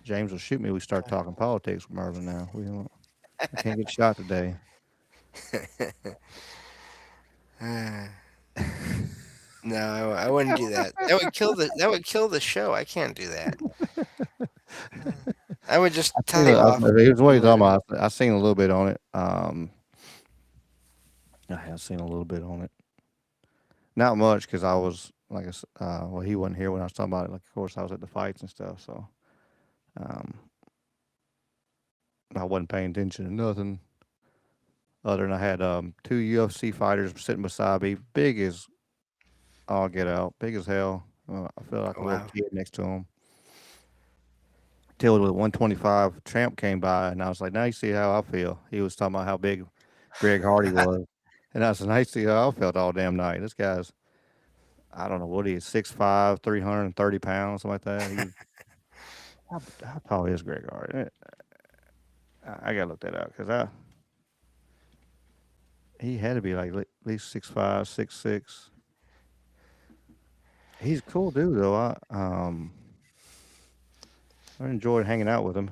James will shoot me. We start talking politics with Merlin now. I can't get shot today. No, I wouldn't do that. That would kill the show. I can't do that. I would just tell you off Here's what and he's leave talking it. about. I seen a little bit on it. I have seen a little bit on it. Not much because I was like, well, he wasn't here when I was talking about it. Like, of course, I was at the fights and stuff, so um, I wasn't paying attention to nothing other than I had two UFC fighters sitting beside me, big as all get out, big as hell. I feel like a little Wow. kid next to him. Till the 125 champ came by, and I was like, "Now you see how I feel." He was talking about how big Greg Hardy was, and I said, "Now you see how I felt all damn night." This guy's, I don't know what he is, 6'5", 330 pounds, something like that. How tall is Greg Hardy? I gotta look that up because he had to be like at least 6'5", 6'6". He's a cool dude though. I enjoyed hanging out with him.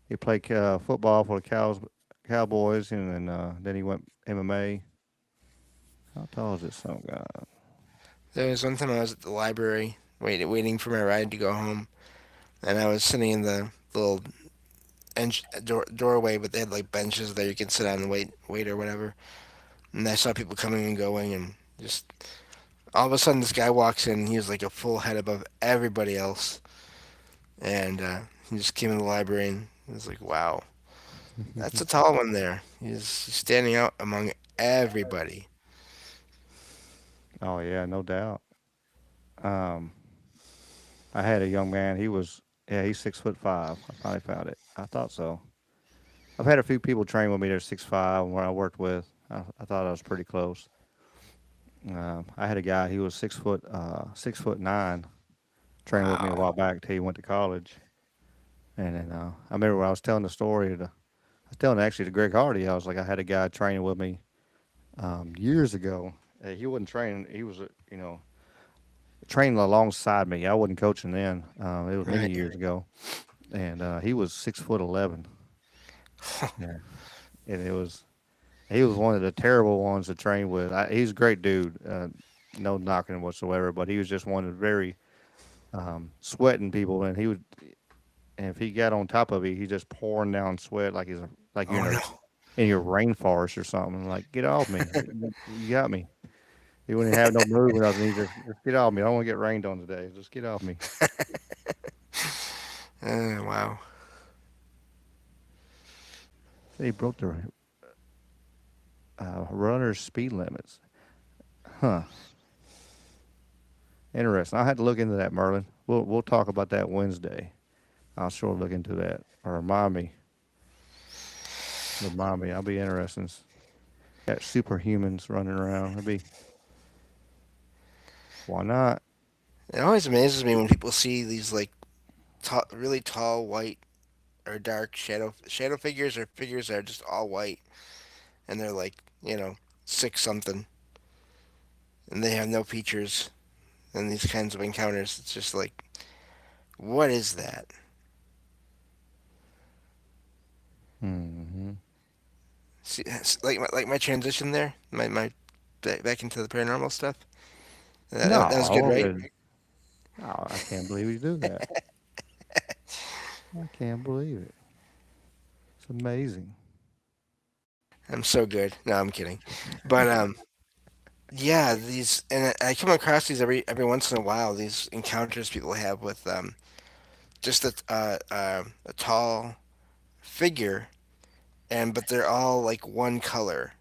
He played football for the Cowboys, and then he went MMA. How tall is this some guy? There was one time I was at the library waiting for my ride to go home, and I was sitting in the little doorway, but they had like benches there you can sit on and wait or whatever. And I saw people coming and going, and just all of a sudden this guy walks in. He was like a full head above everybody else, and he just came in the library, and it was like, wow, that's a tall one there. He's standing out among everybody. Oh yeah, no doubt. Um, I had a young man. He's 6'5". I finally found it. I thought so. I've had a few people train with me. They're 6'5" where I worked with. I thought I was pretty close. I had a guy. He was 6'9", trained with me a Wow. while back till he went to college. And then I remember when I was telling the story. I was telling actually to Greg Hardy. I was like, I had a guy training with me years ago. He wasn't training. He was, training alongside me. I wasn't coaching then. It was many Right. years ago, and he was 6'11". Yeah, and he was one of the terrible ones to train with. He's a great dude, no knocking whatsoever, but he was just one of the very sweating people, and and if he got on top of you, he just pouring down sweat like you're Oh no. in your rainforest or something. Like, get off me, you got me. He wouldn't have no move or nothing. He just get off me. I don't want to get rained on today. Just get off me. Wow. Said he broke the runner's speed limits. Huh. Interesting. I had to look into that, Merlin. We'll talk about that Wednesday. I'll sure look into that. Or remind me. Remind me. I'll be interested. Got superhumans running around. Why not? It always amazes me when people see these like really tall white or dark shadow figures or figures that are just all white, and they're like, six something, and they have no features. And these kinds of encounters, it's just like, what is that? Hmm. See, like my transition there, my back into the paranormal stuff. That was good, No, right? I can't believe you do that. I can't believe it. It's amazing. I'm so good. No, I'm kidding. But yeah, these and I come across these every once in a while. These encounters people have with just a tall figure, and but they're all like one color.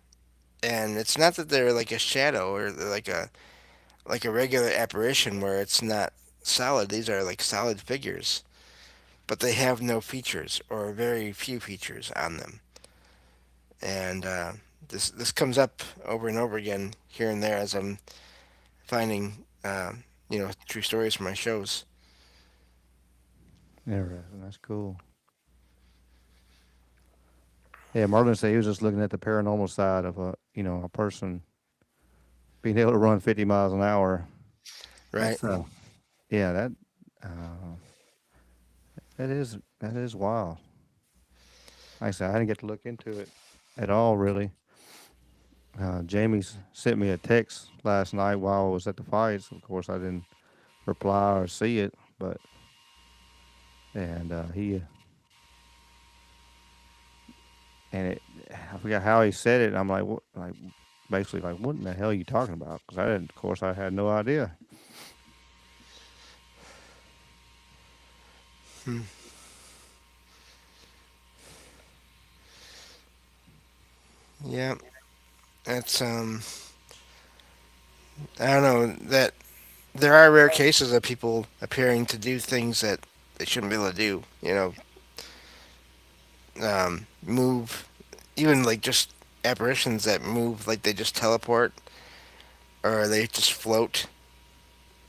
And it's not that they're like a shadow or they're like a regular apparition where it's not solid. These are like solid figures, but they have no features or very few features on them. And this comes up over and over again here and there as I'm finding true stories from my shows. Interesting. That's cool. Yeah, Merlin said he was just looking at the paranormal side of a person being able to run 50 miles an hour. Right? That's yeah, uh, that is wild. Like I said, I didn't get to look into it at all, really. Sent me a text last night while I was at the fights. Of course, I didn't reply or see it, but and he and it, I forgot how he said it. And I'm like, what, like basically like, what in the hell are you talking about? Because I didn't, of course, I had no idea. Hmm. Yeah, that's I don't know that there are rare cases of people appearing to do things that they shouldn't be able to do. Move, even like just apparitions that move, like they just teleport or they just float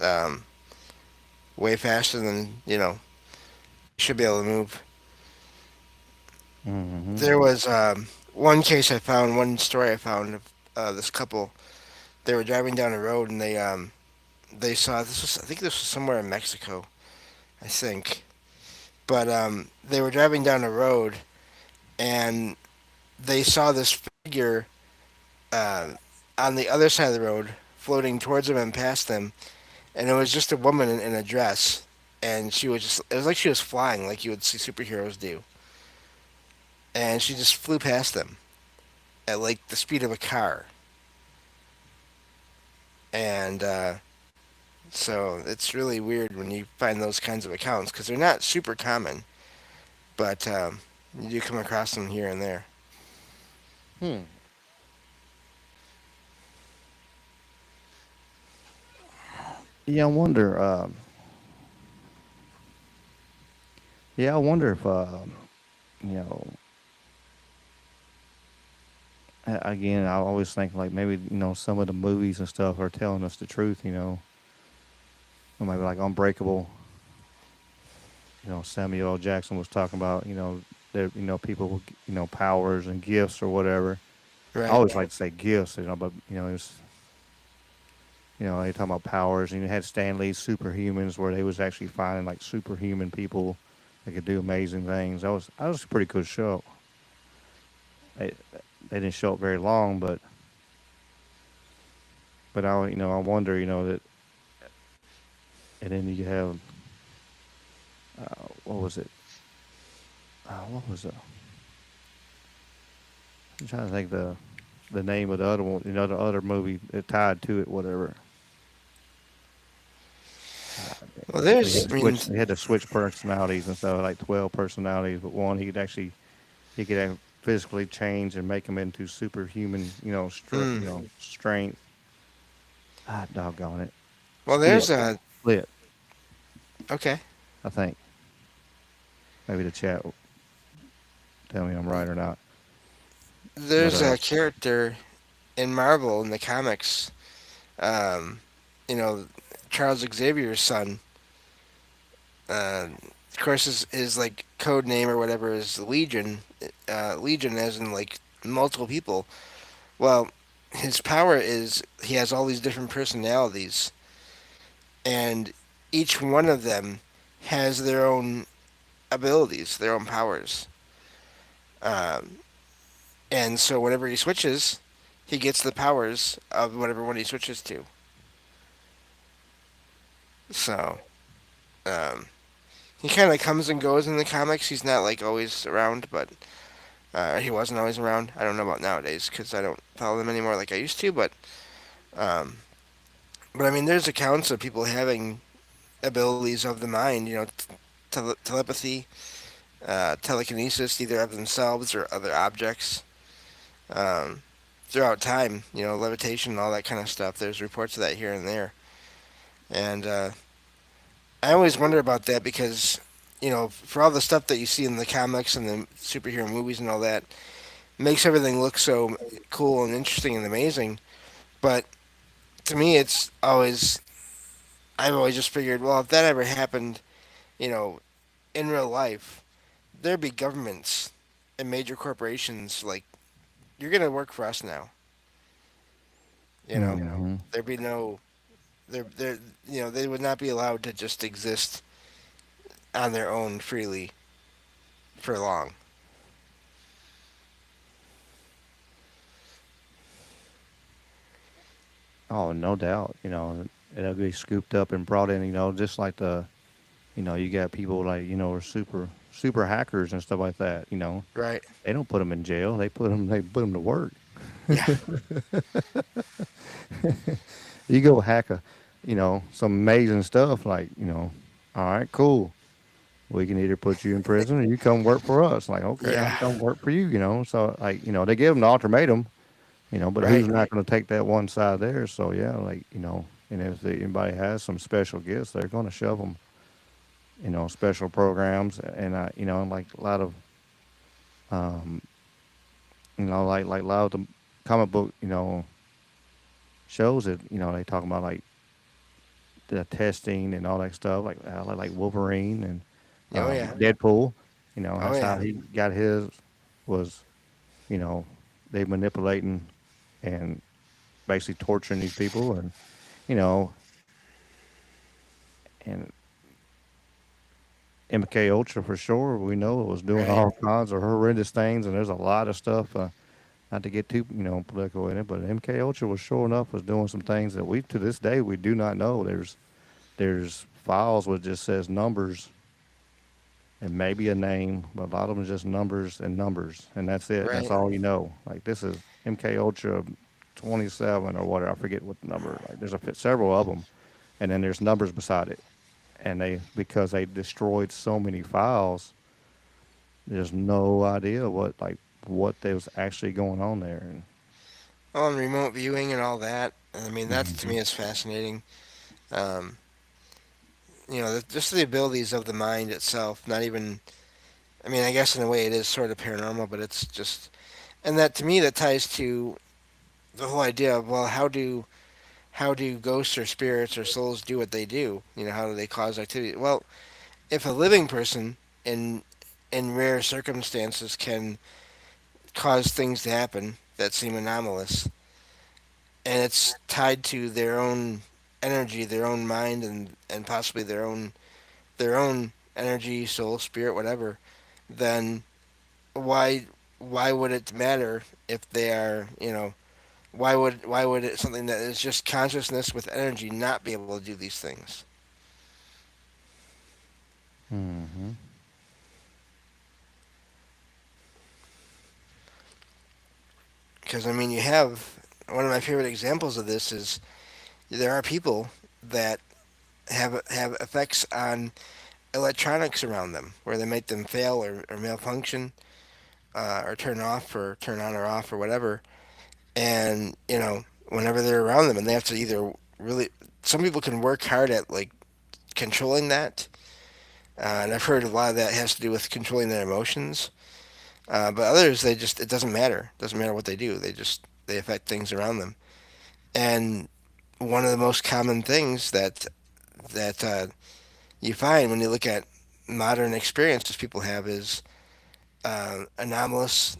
um, way faster than should be able to move. Mm-hmm. There was one story I found of this couple. They were driving down a road and they saw this was I think this was somewhere in Mexico, I think. But they were driving down a road and they saw this figure uh, on the other side of the road floating towards them and past them, and it was just a woman in a dress, and she was just it was like she was flying, like you would see superheroes do. and she just flew past them at like the speed of a car. And so it's really weird when you find those kinds of accounts because they're not super common, but you do come across them here and there. Hmm. Yeah, I wonder. Yeah, I wonder if you know. Again, I always think like maybe some of the movies and stuff are telling us the truth. Or maybe like Unbreakable. Samuel L. Jackson was talking about there people with powers and gifts or whatever. I Right. always like to say gifts, but it's they talking about powers, and you had Stanley's Superhumans where they was actually finding like superhuman people that could do amazing things. That was a pretty cool show. They they didn't show up very long, but I wonder that, and then you have what was it? What was it? I'm trying to think the name of the other one. The other movie that tied to it, whatever. Well, But there's, I mean, he had to switch personalities and stuff, like 12 personalities, but one he could physically change and make him into superhuman, mm, strength. Doggone it, well, split, there's a, split. okay. I think maybe the chat will tell me I'm right or not. But There's a character in Marvel in the comics, um, you know, Charles Xavier's son. Of course, his like code name or whatever is Legion. Legion, as in like multiple people. Well, his power is he has all these different personalities, and each one of them has their own abilities, their own powers. Um, and so whenever he switches, he gets the powers of whatever one he switches to. So um, he kind of comes and goes in the comics. He's not like always around, but he wasn't always around. I don't know about nowadays because I don't follow them anymore like I used to. Um, but I mean, there's accounts of people having abilities of the mind. Telepathy, telekinesis, either of themselves or other objects. Um, Throughout time, levitation, all that kind of stuff. There's reports of that here and there, and I always wonder about that because, for all the stuff that you see in the comics and the superhero movies and all that, makes everything look so cool and interesting and amazing. But to me, I've always just figured, well, if that ever happened, you know, in real life, there'd be governments and major corporations like, you're gonna work for us now. You know, mm-hmm. there'd be no, there, they would not be allowed to just exist on their own freely for long. Oh, no doubt. It'll be scooped up and brought in. Just like you got people like are super hackers and stuff like that. Right. They don't put them in jail. They put them to work. Yeah. You go hack some amazing stuff like all right, cool. We can either put you in prison or you come work for us. Like, okay, I'll Yeah. come work for you. So like they give them the ultimatum. But who's Right. not going to take that one side there? So yeah, like and if anybody has some special gifts, they're going to shove them. Special programs, and like a lot of um, like a lot of the comic book shows that they talk about like the testing and all that stuff, like Wolverine and Oh yeah. Deadpool. Oh That's how yeah. he got his was you know they manipulating and basically torturing these people and you know and MK Ultra for sure. We know it was doing Right. all kinds of horrendous things, and there's a lot of stuff. Not to get too political in it, but MK Ultra was sure enough was doing some things that we to this day we do not know. There's files where it just says numbers and maybe a name, but a lot of them is just numbers and numbers, and that's it. That's Right. all you know. Like this is MK Ultra 27 or whatever. I forget what the number. Like there's several of them, and then there's numbers beside it. And they because they destroyed so many files, there's no idea what was actually going on there. And Oh, and remote viewing and all that. I mean, that to hmm me is fascinating. Um, just the abilities of the mind itself. Not even. I mean, I guess in a way it is sort of paranormal, but it's just, and that to me that ties to the whole idea of, well, how do ghosts or spirits or souls do what they do? How do they cause activity? Well, if a living person in rare circumstances can cause things to happen that seem anomalous, and it's tied to their own energy, their own mind, and possibly their own energy, soul, spirit, whatever, then why why would it matter if they are, why would it, something that is just consciousness with energy, not be able to do these things? hmm Because I mean, you have one of my favorite examples of this is there are people that have effects on electronics around them, where they make them fail or malfunction, or turn off or turn on or off or whatever. And whenever they're around them, and they have to either really, some people can work hard at like controlling that, and I've heard a lot of that has to do with controlling their emotions. But others, they just, it doesn't matter. It doesn't matter what they do. They affect things around them. And one of the most common things that you find when you look at modern experiences people have is anomalous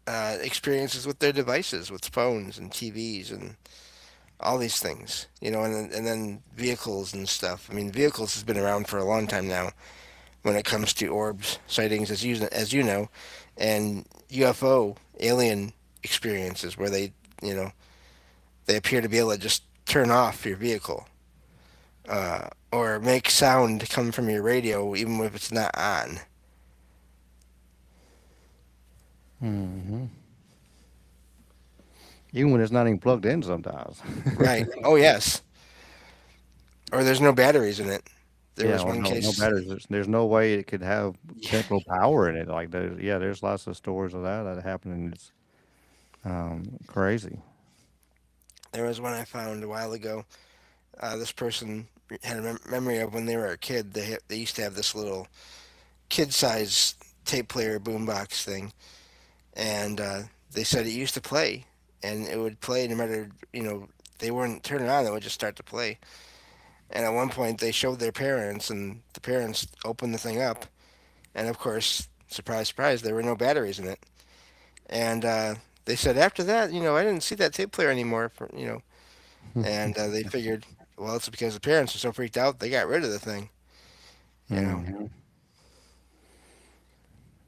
experiences with their devices, with phones and TVs and all these things. And then vehicles and stuff. I mean, vehicles has been around for a long time now when it comes to orbs sightings, as you know, and UFO alien experiences where you know they appear to be able to just turn off your vehicle, or make sound come from your radio even if it's not on. hmm Even when it's not even plugged in, sometimes. Right. Oh yes. Or there's no batteries in it. There Yeah, was or one no case. batteries. There's no way it could have Yeah, central power in it. Like there's lots of stories of that happen, and it's crazy. there was one I found a while ago. This person had a memory of when they were a kid. They used to have this little kid-size tape player boombox thing, and they said it used to play, and it would play no matter, they weren't turning it on. It would just start to play. And at one point, they showed their parents, and the parents opened the thing up, and of course, surprise, surprise, there were no batteries in it. And they said after that, I didn't see that tape player anymore. And they figured, well, it's because the parents were so freaked out they got rid of the thing. You know. hmm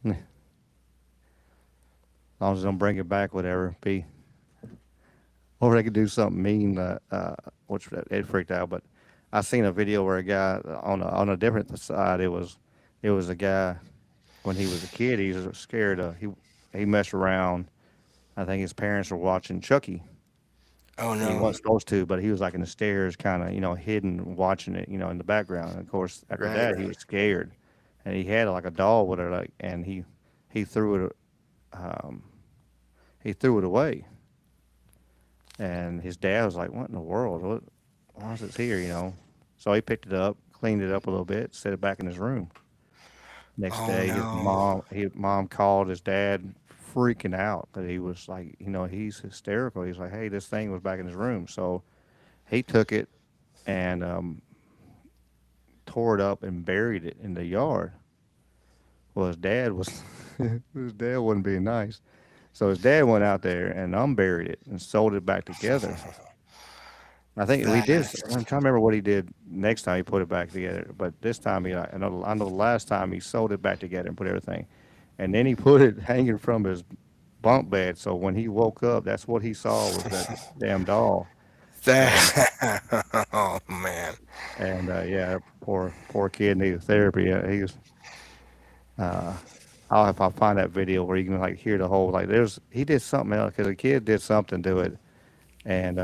As long as they don't bring it back, whatever. Be or they could do something mean, which it freaked out. But I seen a video where a guy on a different side. It was a guy when he was a kid. He was scared. He messed around. I think his parents were watching Chucky. Oh And he no. wasn't supposed to, but he was like in the stairs, kind of, hidden, watching it, in the background. And of course, after Right. that, he was scared, and he had like a doll with her, like, and he threw it, um, he threw it away. And his dad was like, "What in the world? Why is it here?" So he picked it up, cleaned it up a little bit, set it back in his room. Next Oh day, no. his mom called his dad, freaking out that he was like, he's hysterical. He's like, "Hey, this thing was back in his room." So he took it and tore it up and buried it in the yard. Well, his dad wasn't being nice. So his dad went out there and unburied it and sold it back together. I think we did. I'm trying That's to remember what he did next time he put it back together. But this time, I know the last time he sold it back together and put everything, and then he put it hanging from his bunk bed. So when he woke up, that's what he saw was that damn doll. And oh man. yeah, poor kid needed therapy. He was. Uh, I'll if I find that video where you can like hear the whole like there's he did something else because the kid did something to it and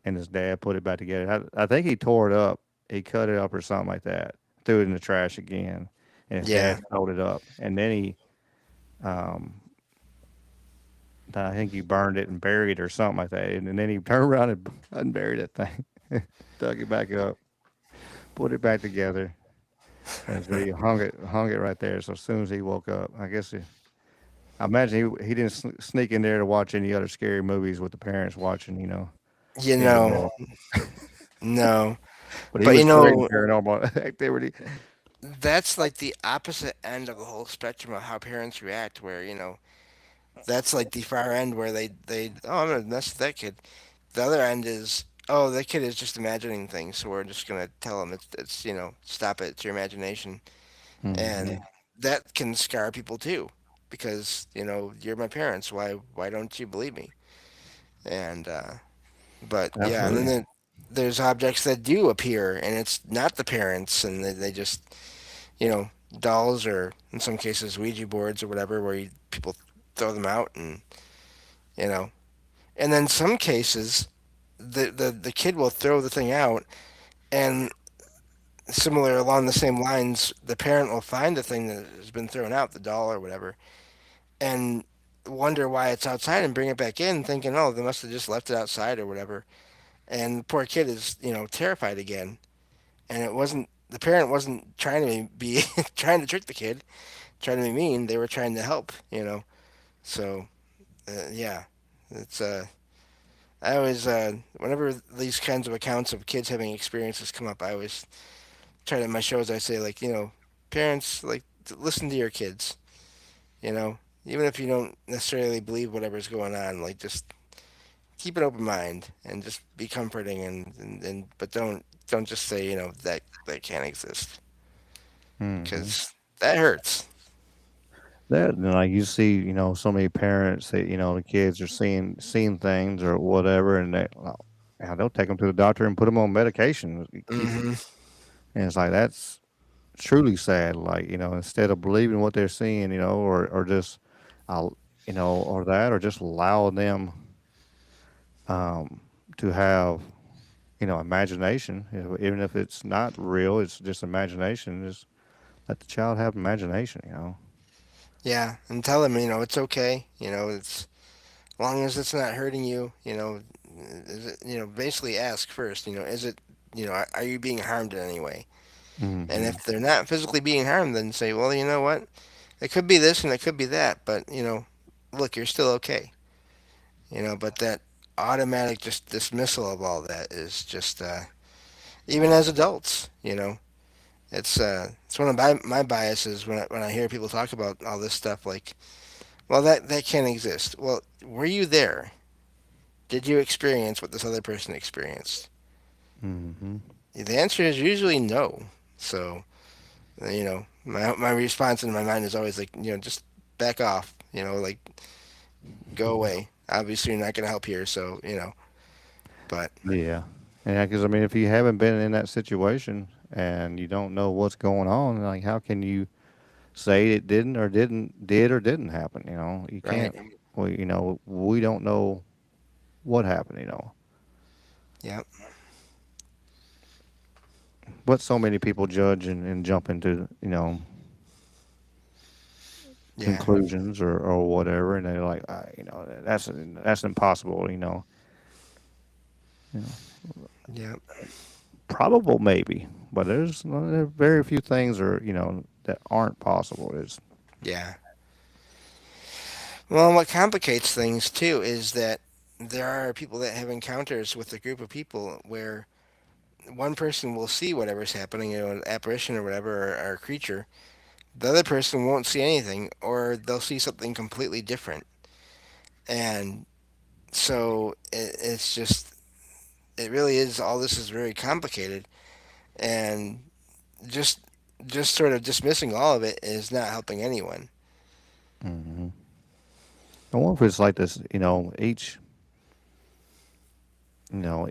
and his dad put it back together. I think he tore it up. He cut it up or something like that. Threw it in the trash again, and his dad Yeah. sewed it up. And then um, I think he burned it and buried it or something like that. And then he turned around and unburied that thing, dug it back up, put it back together, and so he hung it right there. So as soon as he woke up, I imagine he didn't sneak in there to watch any other scary movies with the parents watching, You in the know, bed. no. But he But was creating paranormal activity. that's like the opposite end of the whole spectrum of how parents react, where, that's like the far end where oh, I'm gonna mess with that kid. The other end is, oh, that kid is just imagining things, so we're just gonna tell him it's stop it, it's your imagination. Hmm. And that can scar people too, because you're my parents. Why don't you believe me? And but yeah, and then Absolutely. there's objects that do appear, and it's not the parents, and they just you know dolls, or in some cases Ouija boards or whatever, where people throw them out, and you know, and then some cases the kid will throw the thing out, and similar along the same lines, the parent will find the thing that has been thrown out, the doll or whatever, and wonder why it's outside and bring it back in, thinking, oh, they must have just left it outside or whatever. And the poor kid is, terrified again. And it wasn't the parent wasn't trying to be trying to trick the kid, trying to be mean. They were trying to help. So yeah, it's I always whenever these kinds of accounts of kids having experiences come up, I always try to in my shows. I say like, parents, like, listen to your kids. You know, even if you don't necessarily believe whatever's going on, like, just keep an open mind and just be comforting, and but don't just say, that can't exist, Hmm. because that hurts. That and like you see, so many parents that the kids are seeing things or whatever, and they'll take them to the doctor and put them on medication. Keep Hmm. and it's like that's truly sad. Like instead of believing what they're seeing, or just, or that, or just allow them um, to have imagination, even if it's not real, it's just imagination. Just let the child have imagination. Yeah, and tell them, it's okay. It's as long as it's not hurting you. Basically ask first. Is it? Are you being harmed in any way? And Hmm. if they're not physically being harmed, then say, well, you know what? It could be this and it could be that, but look, you're still okay. But that automatic just dismissal of all that is just even as adults, it's one of my biases when I hear people talk about all this stuff, like, well, that can't exist. Well, were you there? Did you experience what this other person experienced? Hmm. The answer is usually no. So, my response in my mind is always like, just back off. Like, go away. Obviously, you're not going to help here. So, but Yeah. Yeah, because I mean, if you haven't been in that situation and you don't know what's going on, like how can you say it did or didn't happen? You right. can't. We don't know what happened. Yep. But so many people judge and jump into Yeah. conclusions or whatever, and they're like, that's impossible. You know, Yep. probable maybe, but there are very few things are that aren't possible. Is Yeah. Well, what complicates things too is that there are people that have encounters with a group of people where one person will see whatever's happening, an apparition or whatever, or a creature. The other person won't see anything, or they'll see something completely different. And so it's just, it really is, all this is very complicated. And just, just sort of dismissing all of it is not helping anyone. hmm I wonder if it's like this.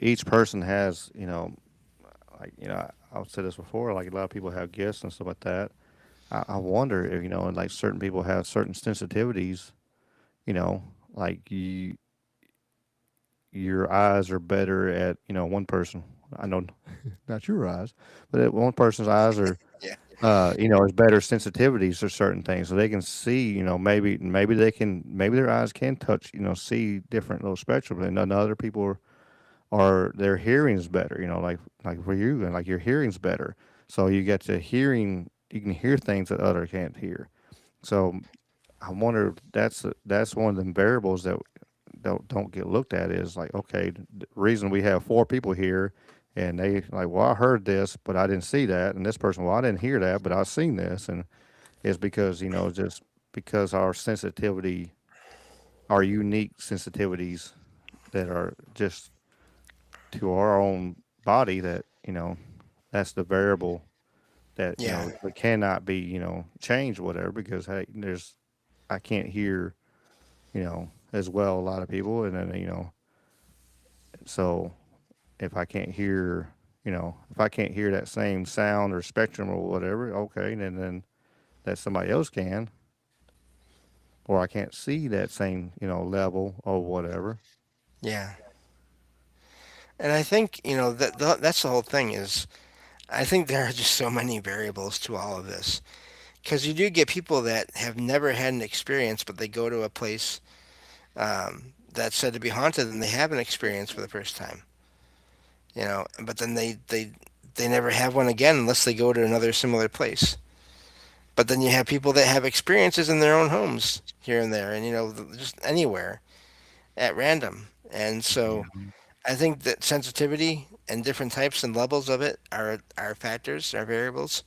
Each person has. Like I've said this before. Like a lot of people have gifts and stuff like that. I wonder if, like certain people have certain sensitivities, you know, like your eyes are better at, one person. I know not your eyes, but one person's eyes are, Yeah. is better sensitivities to certain things, so they can see. Maybe they can, maybe their eyes can touch, see different little spectrum, and then other people are their hearing's better. Like for you, and like your hearing's better, so you get to hearing. You can hear things that other can't hear. So I wonder if that's one of the variables that don't get looked at is like, okay, the reason we have four people here, and they like, well, I heard this, but I didn't see that, and this person, well, I didn't hear that, but I've seen this, and it's because just because our sensitivity, our unique sensitivities that are just to our own body, that that's the variable that Yeah. it cannot be changed, whatever, because hey, I can't hear as well a lot of people, and then so if I can't hear, if I can't hear that same sound or spectrum or whatever, okay, then that somebody else can, or I can't see that same, level or whatever. Yeah. And I think, that's the whole thing is I think there are just so many variables to all of this. Because you do get people that have never had an experience, but they go to a place that's said to be haunted and they have an experience for the first time. But then they never have one again unless they go to another similar place. But then you have people that have experiences in their own homes here and there, and just anywhere at random. And so I think that sensitivity and different types and levels of it are factors, are variables,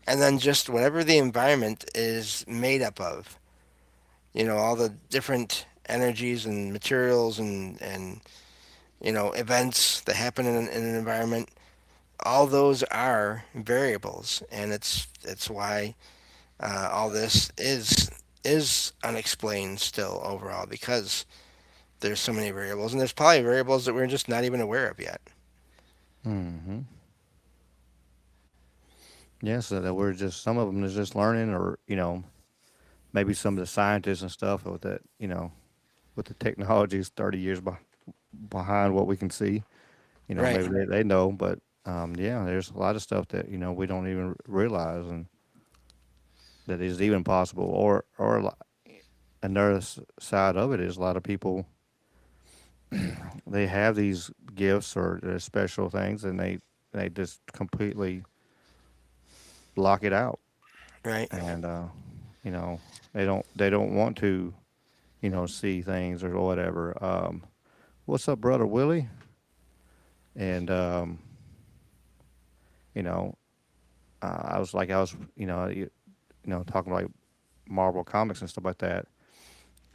and then just whatever the environment is made up of. All the different energies and materials and events that happen in an environment. All those are variables, and it's why all this is unexplained still overall because there's so many variables, and there's probably variables that we're just not even aware of yet. Hmm. Yes, that we're just, some of them is just learning, or maybe some of the scientists and stuff with that, with the technologies 30 years behind what we can see. Right. Maybe they know, but yeah, there's a lot of stuff that we don't even realize, and that is even possible. Another side of it is a lot of people, they have these gifts or special things, and they just completely block it out, Right. and you know they don't want to see things or whatever. What's up, brother Willie? And you know I was talking about like Marvel comics and stuff like that.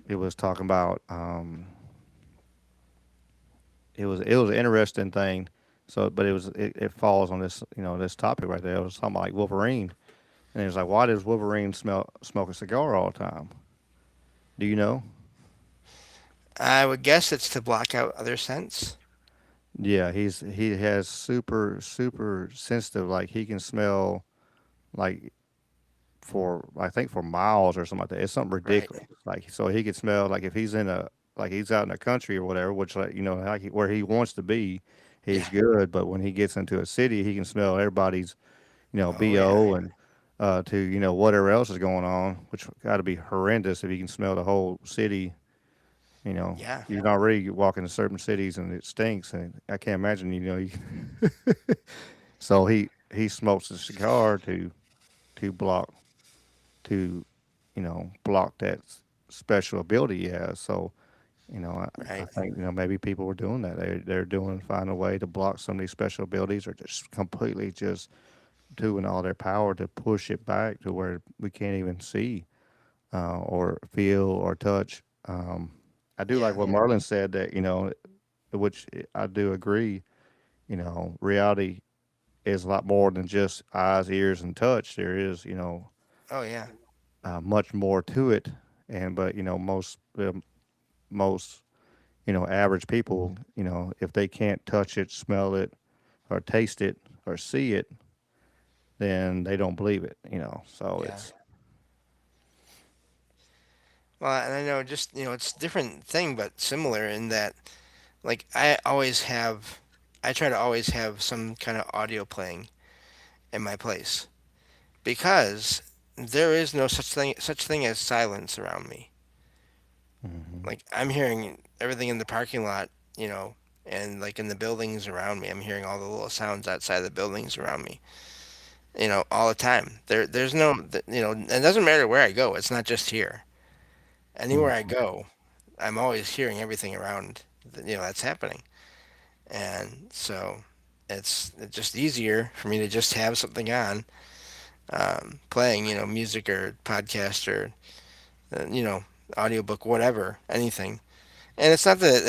It was talking about it was an interesting thing. So, but it falls on this this topic right there. It was talking about like Wolverine, and it was like, why does Wolverine smoke a cigar all the time? Do you know? I would guess it's to block out other scents. Yeah, he has super sensitive. Like he can smell like for, I think, for miles or something like that. It's something Right. ridiculous. Like, so he could smell like if he's in a, like he's out in the country or whatever, which, like, like where he wants to be, Yeah. he's good. But when he gets into a city, he can smell everybody's Oh yeah. bo, and to whatever else is going on, which got to be horrendous if he can smell the whole city. Yeah. You can already walk into certain cities and it stinks, and I can't imagine. So he smokes a cigar to block to block that special ability he has. So I Right. think maybe people were doing that. They're doing, find a way to block some of these special abilities, or just completely just doing all their power to push it back to where we can't even see or feel or touch. I do like Yeah. what Marlon said, that which I do agree. Reality is a lot more than just eyes, ears, and touch. There is Oh yeah. much more to it, and but most average people, if they can't touch it, smell it, or taste it, or see it, then they don't believe it. So Yeah. it's Well, and I know just it's a different thing, but similar in that like I try to always have some kind of audio playing in my place because there is no such thing as silence around me. hmm Like I'm hearing everything in the parking lot, and like in the buildings around me, I'm hearing all the little sounds outside the buildings around me, all the time. There's no, it doesn't matter where I go. It's not just here. Anywhere I go, I'm always hearing everything around, that's happening. And so it's just easier for me to just have something on, playing, music or podcast or, you know, audiobook, whatever, anything. And it's not that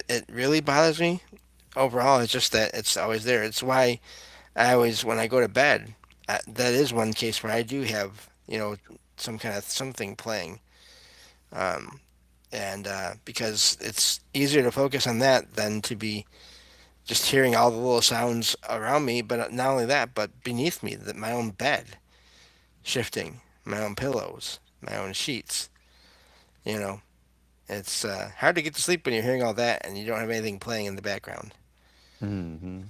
it really bothers me overall. It's just that it's always there. It's why I always, when I go to bed, that is one case where I do have, some kind of something playing. Um, and because it's easier to focus on that than to be just hearing all the little sounds around me, but not only that, but beneath me, my own bed shifting, my own pillows, my own sheets. You know, it's hard to get to sleep when you're hearing all that and you don't have anything playing in the background. hmm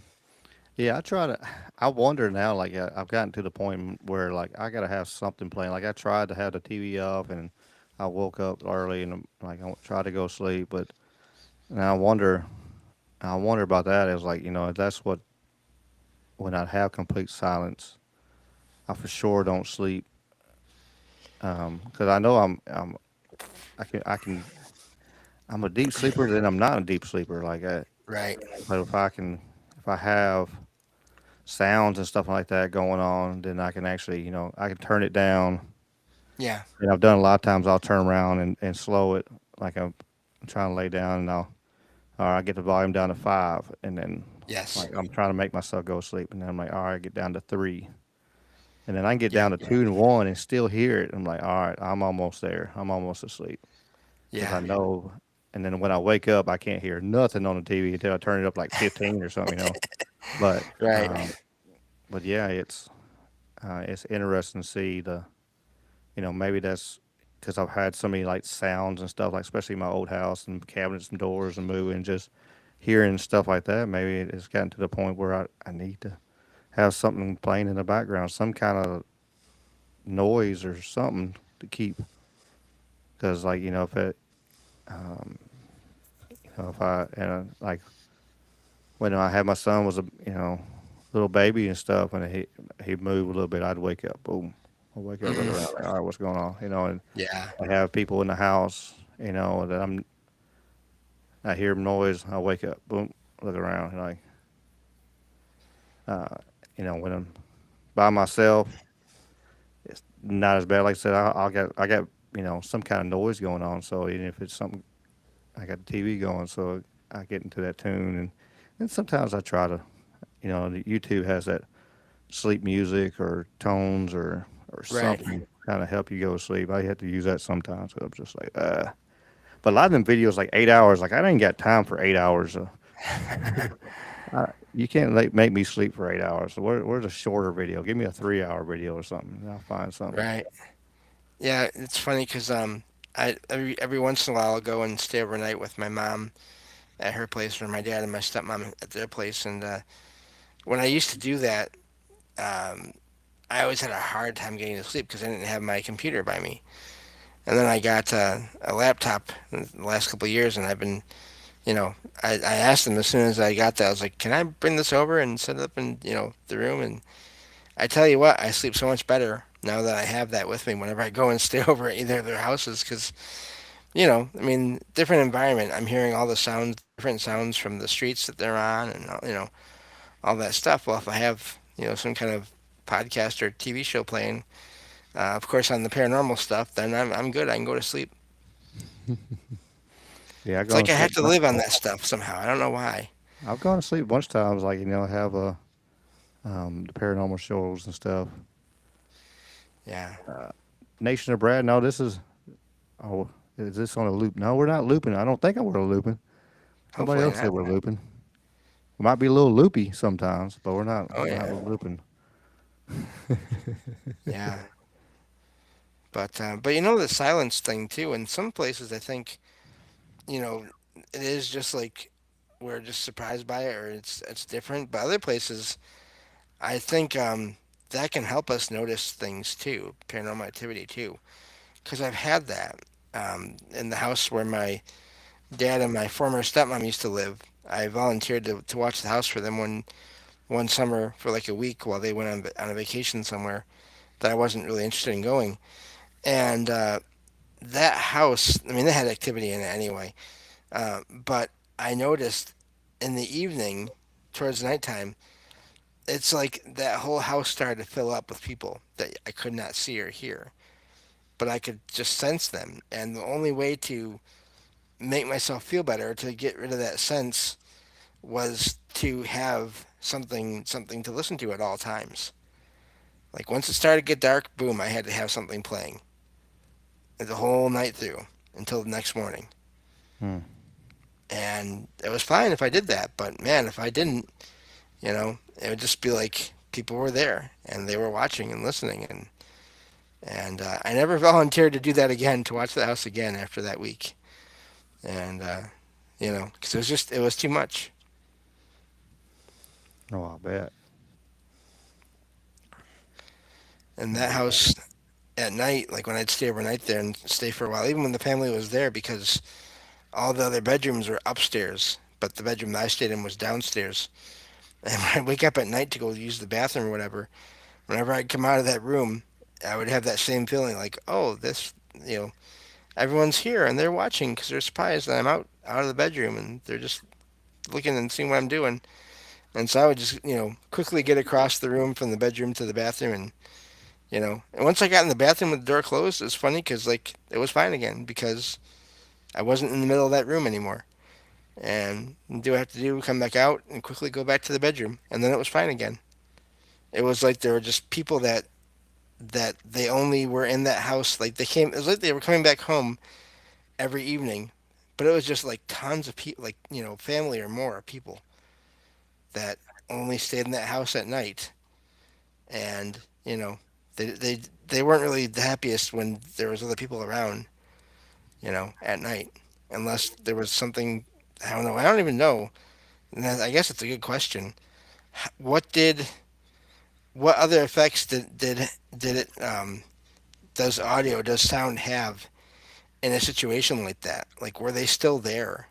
Yeah, I try to. I wonder now. Like I've gotten to the point where like I gotta have something playing. Like I tried to have the TV off, and I woke up early and like I tried to go sleep, but and I wonder about that. Is like that's what when I have complete silence, I for sure don't sleep. Because I know I can I'm a deep sleeper. Then I'm not a deep sleeper. Right. But if I have sounds and stuff like that going on, then I can actually, I can turn it down. Yeah. And I've done a lot of times. I'll turn around and slow it, like I'm trying to lay down, and I get the volume down to 5, and then Yes. like I'm trying to make myself go to sleep, and then I'm like, all right, get down to 3, and then I can get Yep. down to 2 and 1 and still hear it. I'm like, all right, I'm almost there. I'm almost asleep because Yeah. I know. And then when I wake up, I can't hear nothing on the TV until I turn it up like 15 or something. But Right. um, but yeah, it's interesting to see maybe that's because I've had so many like sounds and stuff, like especially my old house and cabinets and doors and moving, just hearing stuff like that. Maybe it's gotten to the point where I need to have something playing in the background, some kind of noise or something to keep. Because like um, if I and like when I had my son was a little baby and stuff, and he moved a little bit, I'd wake up, boom, I'll wake up, look around, Hmm. like, all right, what's going on, and Yeah. I have people in the house, that I hear noise, I wake up, boom, look around, and uh, when I'm by myself, it's not as bad. Like I said, I got some kind of noise going on, so even if it's something, I got the TV going, so I get into that tune, and sometimes I try to, YouTube has that sleep music or tones or Right. something kind of help you go to sleep. I have to use that sometimes. So I'm just like, But a lot of them videos like 8 hours. Like I ain't got time for 8 hours. You can't make me sleep for 8 hours. So where's a shorter video? Give me a 3 hour video or something. And I'll find something. Right. Yeah. It's funny because I every once in a while I'll go and stay overnight with my mom at her place or my dad and my stepmom at their place. And when I used to do that, um, I always had a hard time getting to sleep because I didn't have my computer by me. And then I got a laptop in the last couple of years, and I've been, I asked them as soon as I got that, I was like, can I bring this over and set it up in, the room? And I tell you what, I sleep so much better now that I have that with me whenever I go and stay over at either of their houses because, I mean, different environment. I'm hearing all the sounds, different sounds from the streets that they're on and, all that stuff. Well, if I have, some kind of podcast or TV show playing, of course, on the paranormal stuff, then I'm good. I can go to sleep. Yeah, I've It's gone like to I have sleep. to live on that stuff somehow. I don't know why. I've gone to sleep a bunch of times. Like have the paranormal shows and stuff. Yeah. Nation of Brad. No, this is. Oh, is this on a loop? No, we're not looping. I don't think we're looping. Somebody Hopefully else said not. we're looping. We might be a little loopy sometimes, but we're not. Oh We're not yeah. looping. Yeah, but the silence thing too. In some places, I think you know it is just like we're just surprised by it, or it's different. But other places, I think that can help us notice things too, paranormal activity too. Because I've had that in the house where my dad and my former stepmom used to live. I volunteered to watch the house for them one summer for like a week while they went on a vacation somewhere that I wasn't really interested in going. And that house, I mean, they had activity in it anyway. But I noticed in the evening, towards nighttime, it's like that whole house started to fill up with people that I could not see or hear, but I could just sense them. And the only way to make myself feel better, to get rid of that sense, was to have something to listen to at all times. Like once it started to get dark, boom, I had to have something playing the whole night through until the next morning. Hmm. And it was fine if I did that, but man, if I didn't, it would just be like people were there and they were watching and listening, and I never volunteered to do that again, to watch the house again after that week, and because it was too much. Oh, I bet. And that house at night, like when I'd stay overnight there and stay for a while, even when the family was there, because all the other bedrooms were upstairs, but the bedroom that I stayed in was downstairs. And when I'd wake up at night to go use the bathroom or whatever, whenever I'd come out of that room, I would have that same feeling like, oh, you know, everyone's here and they're watching because they're surprised that I'm out of the bedroom and they're just looking and seeing what I'm doing. And so I would just, quickly get across the room from the bedroom to the bathroom, and once I got in the bathroom with the door closed, it was funny because like it was fine again because I wasn't in the middle of that room anymore. And do I have to do? Come back out and quickly go back to the bedroom, and then it was fine again. It was like there were just people that they only were in that house. Like they came, it was like they were coming back home every evening, but it was just like tons of people, like family or more people that only stayed in that house at night, and they weren't really the happiest when there was other people around, at night, unless there was something. I don't know. I don't even know. And I guess it's a good question. What did what other effects did it does sound have in a situation like that? Like were they still there?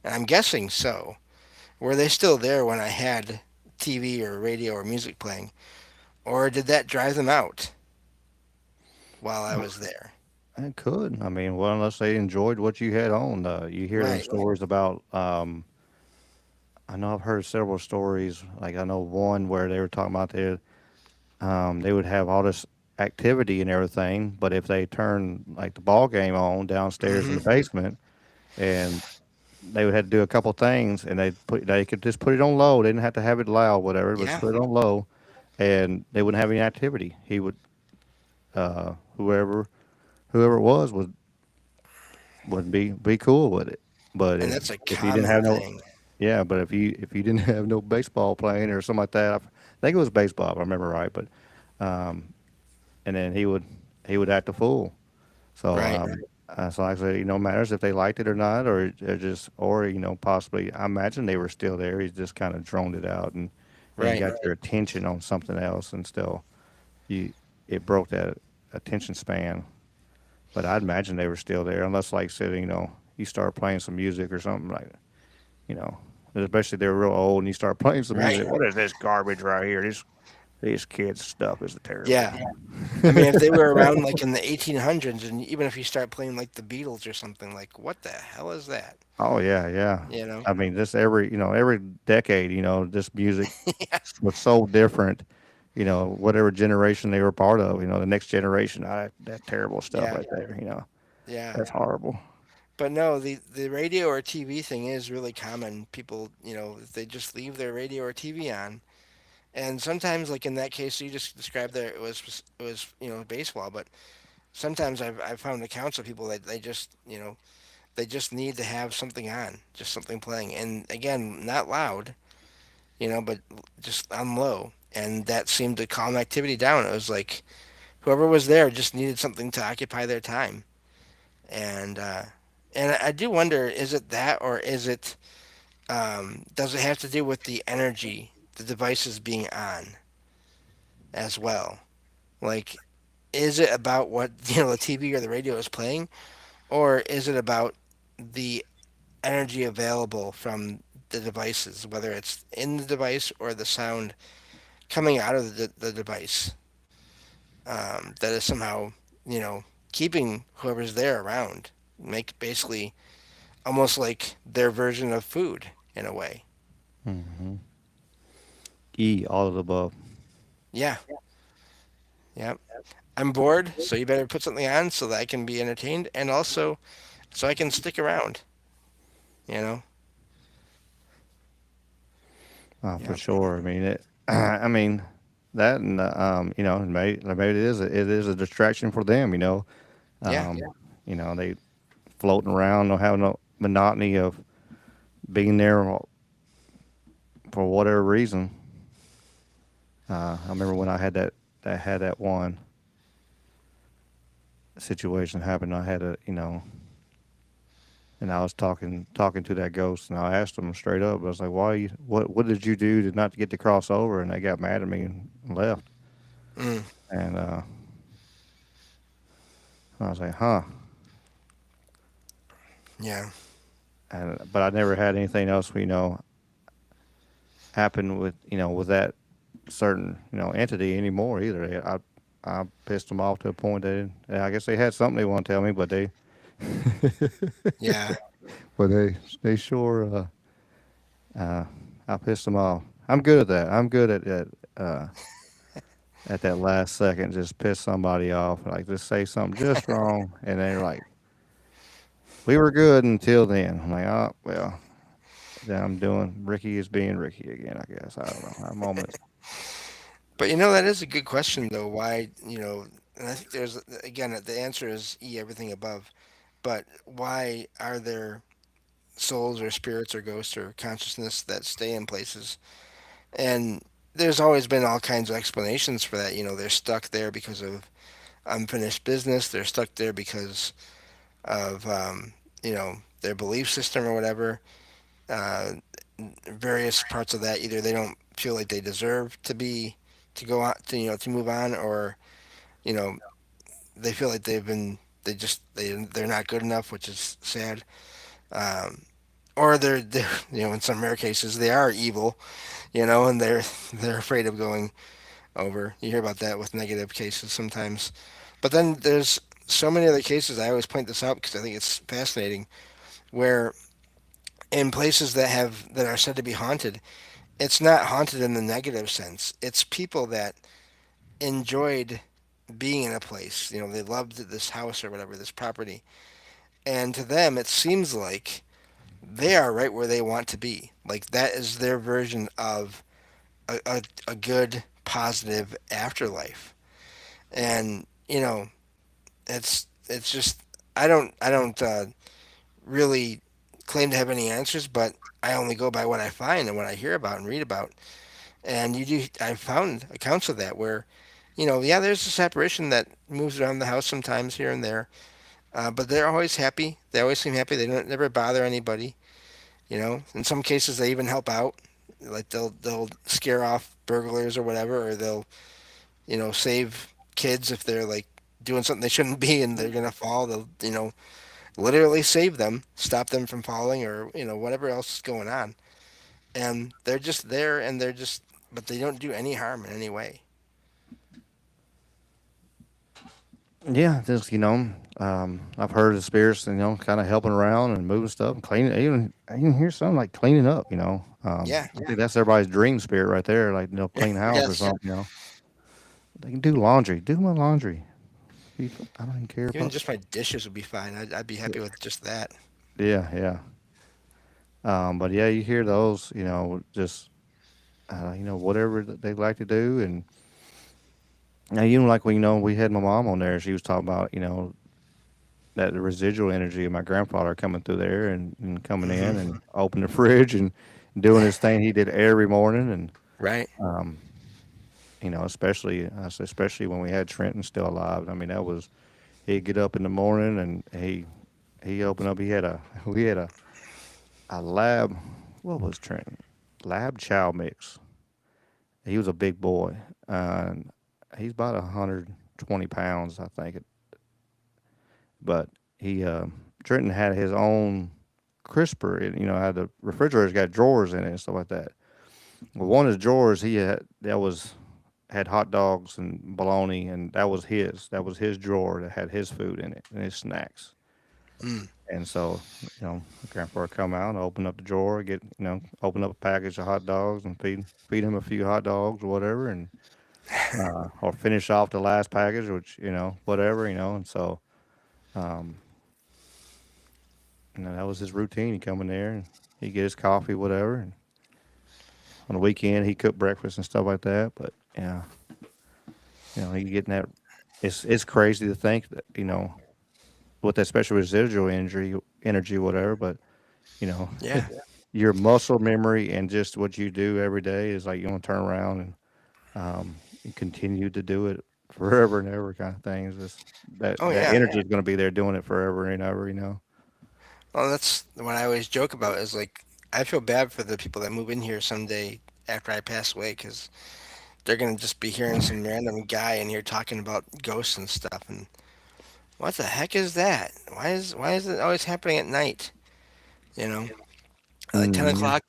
And I'm guessing so. Were they still there when I had TV or radio or music playing? Or did that drive them out while I was there? It could. I mean, well, unless they enjoyed what you had on. You hear them Right. stories about. I know I've heard several stories. Like I know one where they were talking about they would have all this activity and everything, but if they turned like the ball game on downstairs in Hmm. the basement, and they would have to do a couple things, and they could just put it on low. They didn't have to have it loud, whatever, but just Yeah. put it on low, and they wouldn't have any activity. He would whoever it was would be cool with it. But And that's a if you didn't common have no thing. yeah, but if you didn't have no baseball playing or something like that, I think it was baseball if I remember right. But and then he would act a fool. So Right. so like I said, matters if they liked it or not, or just or possibly I imagine they were still there. He just kind of droned it out and Right. got your attention on something else, and still you it broke that attention span. But I'd imagine they were still there, unless, like I said, you start playing some music or something like, you know, especially they're real old, and you start playing some Right. music. What is this garbage right here? This kids stuff is terrible. Yeah. I mean, if they were around like in the 1800s, and even if you start playing like the Beatles or something, like what the hell is that? Oh yeah, yeah. You know? I mean, just every decade, this music Yeah. was so different. Whatever generation they were part of, the next generation, that terrible stuff Yeah. right there. Yeah. That's horrible. But no, the radio or TV thing is really common. People, if they just leave their radio or TV on, and sometimes, like in that case you just described there, it was baseball, but sometimes I've found accounts of people that they just need to have something on, just something playing, and again, not loud, but just on low. and that seemed to calm activity down. It was like whoever was there just needed something to occupy their time, and I do wonder, is it that, or is it does it have to do with the energy the device is being on as well? Like, is it about what the TV or the radio is playing, or is it about the energy available from the devices, whether it's in the device or the sound coming out of the device, that is somehow, you know, keeping whoever's there around, make basically almost like their version of food in a way. Hmm. E, all of the above. Yeah, yeah. I'm bored, so you better put something on so that I can be entertained, and also so I can stick around. You know. For Yeah. sure. I mean, I mean, that and and maybe it is a distraction for them. Yeah. Um, they floating around, don't have no monotony of being there for whatever reason. I remember when I had that one situation happen. I had and I was talking to that ghost, and I asked them straight up. I was like, what did you do to not to get to cross over? And they got mad at me and left. Mm, And I was like, huh. yeah. But I never had anything else, happen with that certain, entity anymore either. I pissed them off to a point that I guess they had something they want to tell me, Yeah. but they sure, uh, I pissed them off. I'm good at that. I'm good uh, at that last second, just piss somebody off, like just say something just wrong, and they're like, "We were good until then." I'm like, "Oh well." Then I'm doing Ricky is being Ricky again. I guess I don't know. At moments, But that is a good question though. Why, and I think there's again the answer is everything above. But why are there souls or spirits or ghosts or consciousness that stay in places? And there's always been all kinds of explanations for that. They're stuck there because of unfinished business. They're stuck there because of their belief system or whatever. Uh, Various parts of that, either they don't feel like they deserve to go on to move on, or you know they feel like they're not good enough, which is sad. Um, or they're in some rare cases they are evil, and they're afraid of going over. You hear about that with negative cases sometimes, but then there's so many other cases. I always point this out because I think it's fascinating, where in places that are said to be haunted, it's not haunted in the negative sense. It's people that enjoyed being in a place. They loved this house or whatever, this property. And to them, it seems like they are right where they want to be. Like that is their version of a good, positive afterlife. And, it's just, I don't really claim to have any answers, but I only go by what I find and what I hear about and read about. And I found accounts of that where, yeah, there's this apparition that moves around the house sometimes here and there, but they're always happy. They always seem happy. They don't never bother anybody. In some cases they even help out, like they'll scare off burglars or whatever, or they'll save kids if they're like doing something they shouldn't be and they're gonna fall. They'll literally save them, stop them from falling, or whatever else is going on. And they're just there, and but they don't do any harm in any way. yeah, just I've heard of spirits, kind of helping around and moving stuff, and cleaning. I even hear something like cleaning up. Yeah. I think that's everybody's dream spirit right there, like clean house or Yes. something. They can do laundry. Do my laundry. I don't even care Even about. just my dishes would be fine. I'd be happy with just that. Yeah, yeah. But yeah, you hear those, just whatever that they like to do, and now like we had my mom on there. She was talking about that the residual energy of my grandfather coming through there and coming in Hmm. and opening the fridge and doing his thing he did every morning, and Right. especially when we had Trenton still alive. I mean, that was he'd get up in the morning and he opened up. He had a we had a lab. What was Trenton? Lab chow mix. He was a big boy. And he's about 120 pounds, I think. But he Trenton had his own crisper. Had the refrigerator's got drawers in it and stuff like that. Well, one of the drawers he had that was had hot dogs and bologna, and that was his. That was his drawer that had his food in it and his snacks. Mm. And so, Grandpa would come out and open up the drawer, open up a package of hot dogs and feed him a few hot dogs or whatever, and or finish off the last package, which whatever, and so um, that was his routine. He'd come in there and he'd get his coffee, whatever, and on the weekend he cooked breakfast and stuff like that. But yeah, he getting that. It's crazy to think that with that special residual energy, whatever. But you know, Yeah. your muscle memory and just what you do every day is like you want to turn around and you continue to do it forever and ever, kind of thing. It's just Oh that yeah. energy is going to be there doing it forever and ever. Well, that's what I always joke about. Is like I feel bad for the people that move in here someday after I pass away because they're gonna just be hearing some random guy in here talking about ghosts and stuff. And what the heck is that? Why is it always happening at night? You know, like 10 o'clock,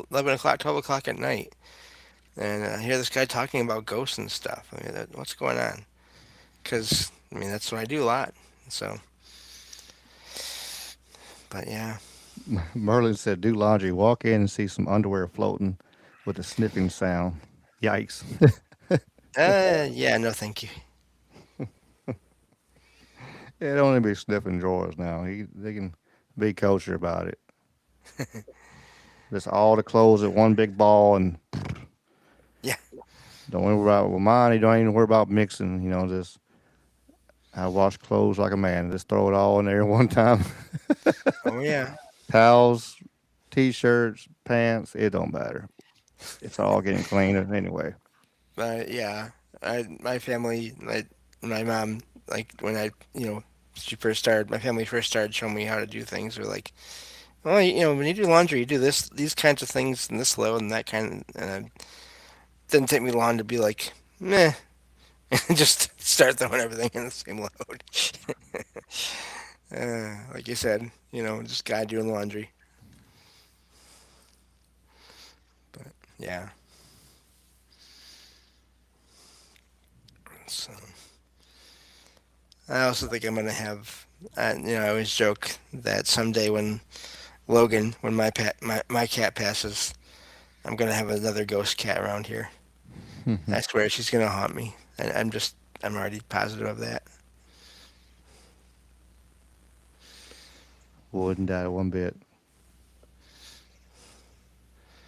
11 o'clock, 12 o'clock at night, and I hear this guy talking about ghosts and stuff. I mean, what's going on? Because I mean that's what I do a lot. So, but yeah. Merlin said, "Do laundry. Walk in and see some underwear floating with a sniffing sound. Yikes! Yeah, no, thank you. It only be sniffing drawers now. They can be kosher about it. Just all the clothes at one big ball and Yeah. don't worry about with mine. You don't even worry about mixing. Just I wash clothes like a man. Just throw it all in there one time. Oh yeah. Towels, t-shirts, pants. It don't matter. It's all getting clean anyway. Yeah. My family, my mom, like when she first started, my family first started showing me how to do things. They're like, well, when you do laundry, you do these kinds of things, and this load, and that kind. And it didn't take me long to be like, meh, and just start throwing everything in the same load. Like you said, just guy doing laundry. But yeah. So I also think I'm gonna have. I always joke that someday when my cat passes, I'm gonna have another ghost cat around here. I swear she's gonna haunt me. And I'm already positive of that. Wouldn't doubt it one bit.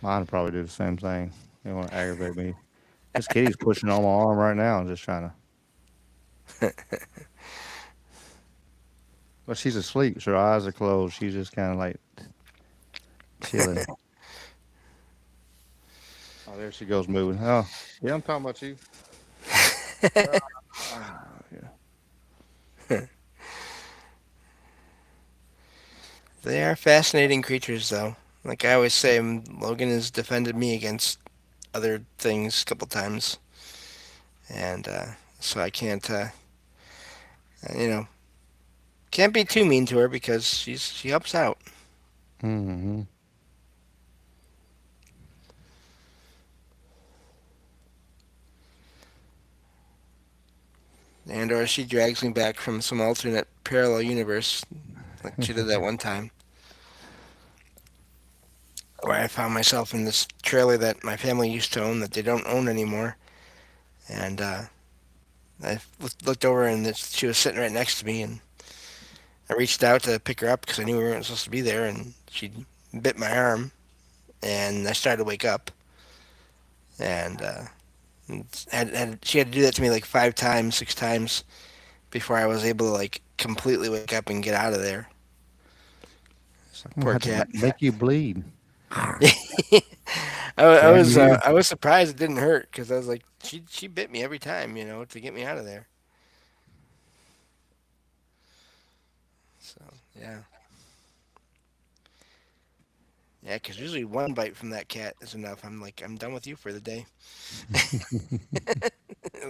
Mine would probably do the same thing. They want to aggravate me. This kitty's pushing on my arm right now and just trying to. But she's asleep, so her eyes are closed. She's just kind of like chilling. Oh, there she goes moving. Oh, yeah, I'm talking about you. Yeah. They are fascinating creatures, though. Like I always say, Logan has defended me against other things a couple times, and so I can't, you know, can't be too mean to her because she helps out. Mm-hmm. And or she drags me back from some alternate parallel universe, like she did that one time, where I found myself in this trailer that my family used to own that they don't own anymore, and I looked over and she was sitting right next to me, and I reached out to pick her up because I knew we weren't supposed to be there, and she bit my arm, and I started to wake up, and she had to do that to me like 5 times, 6 times before I was able to like completely wake up and get out of there. It's like, I'm gonna Poor have to cat. make you bleed. I Damn you. was surprised it didn't hurt because I was like, she bit me every time, to get me out of there. So yeah, yeah, because usually one bite from that cat is enough. I'm like, I'm done with you for the day.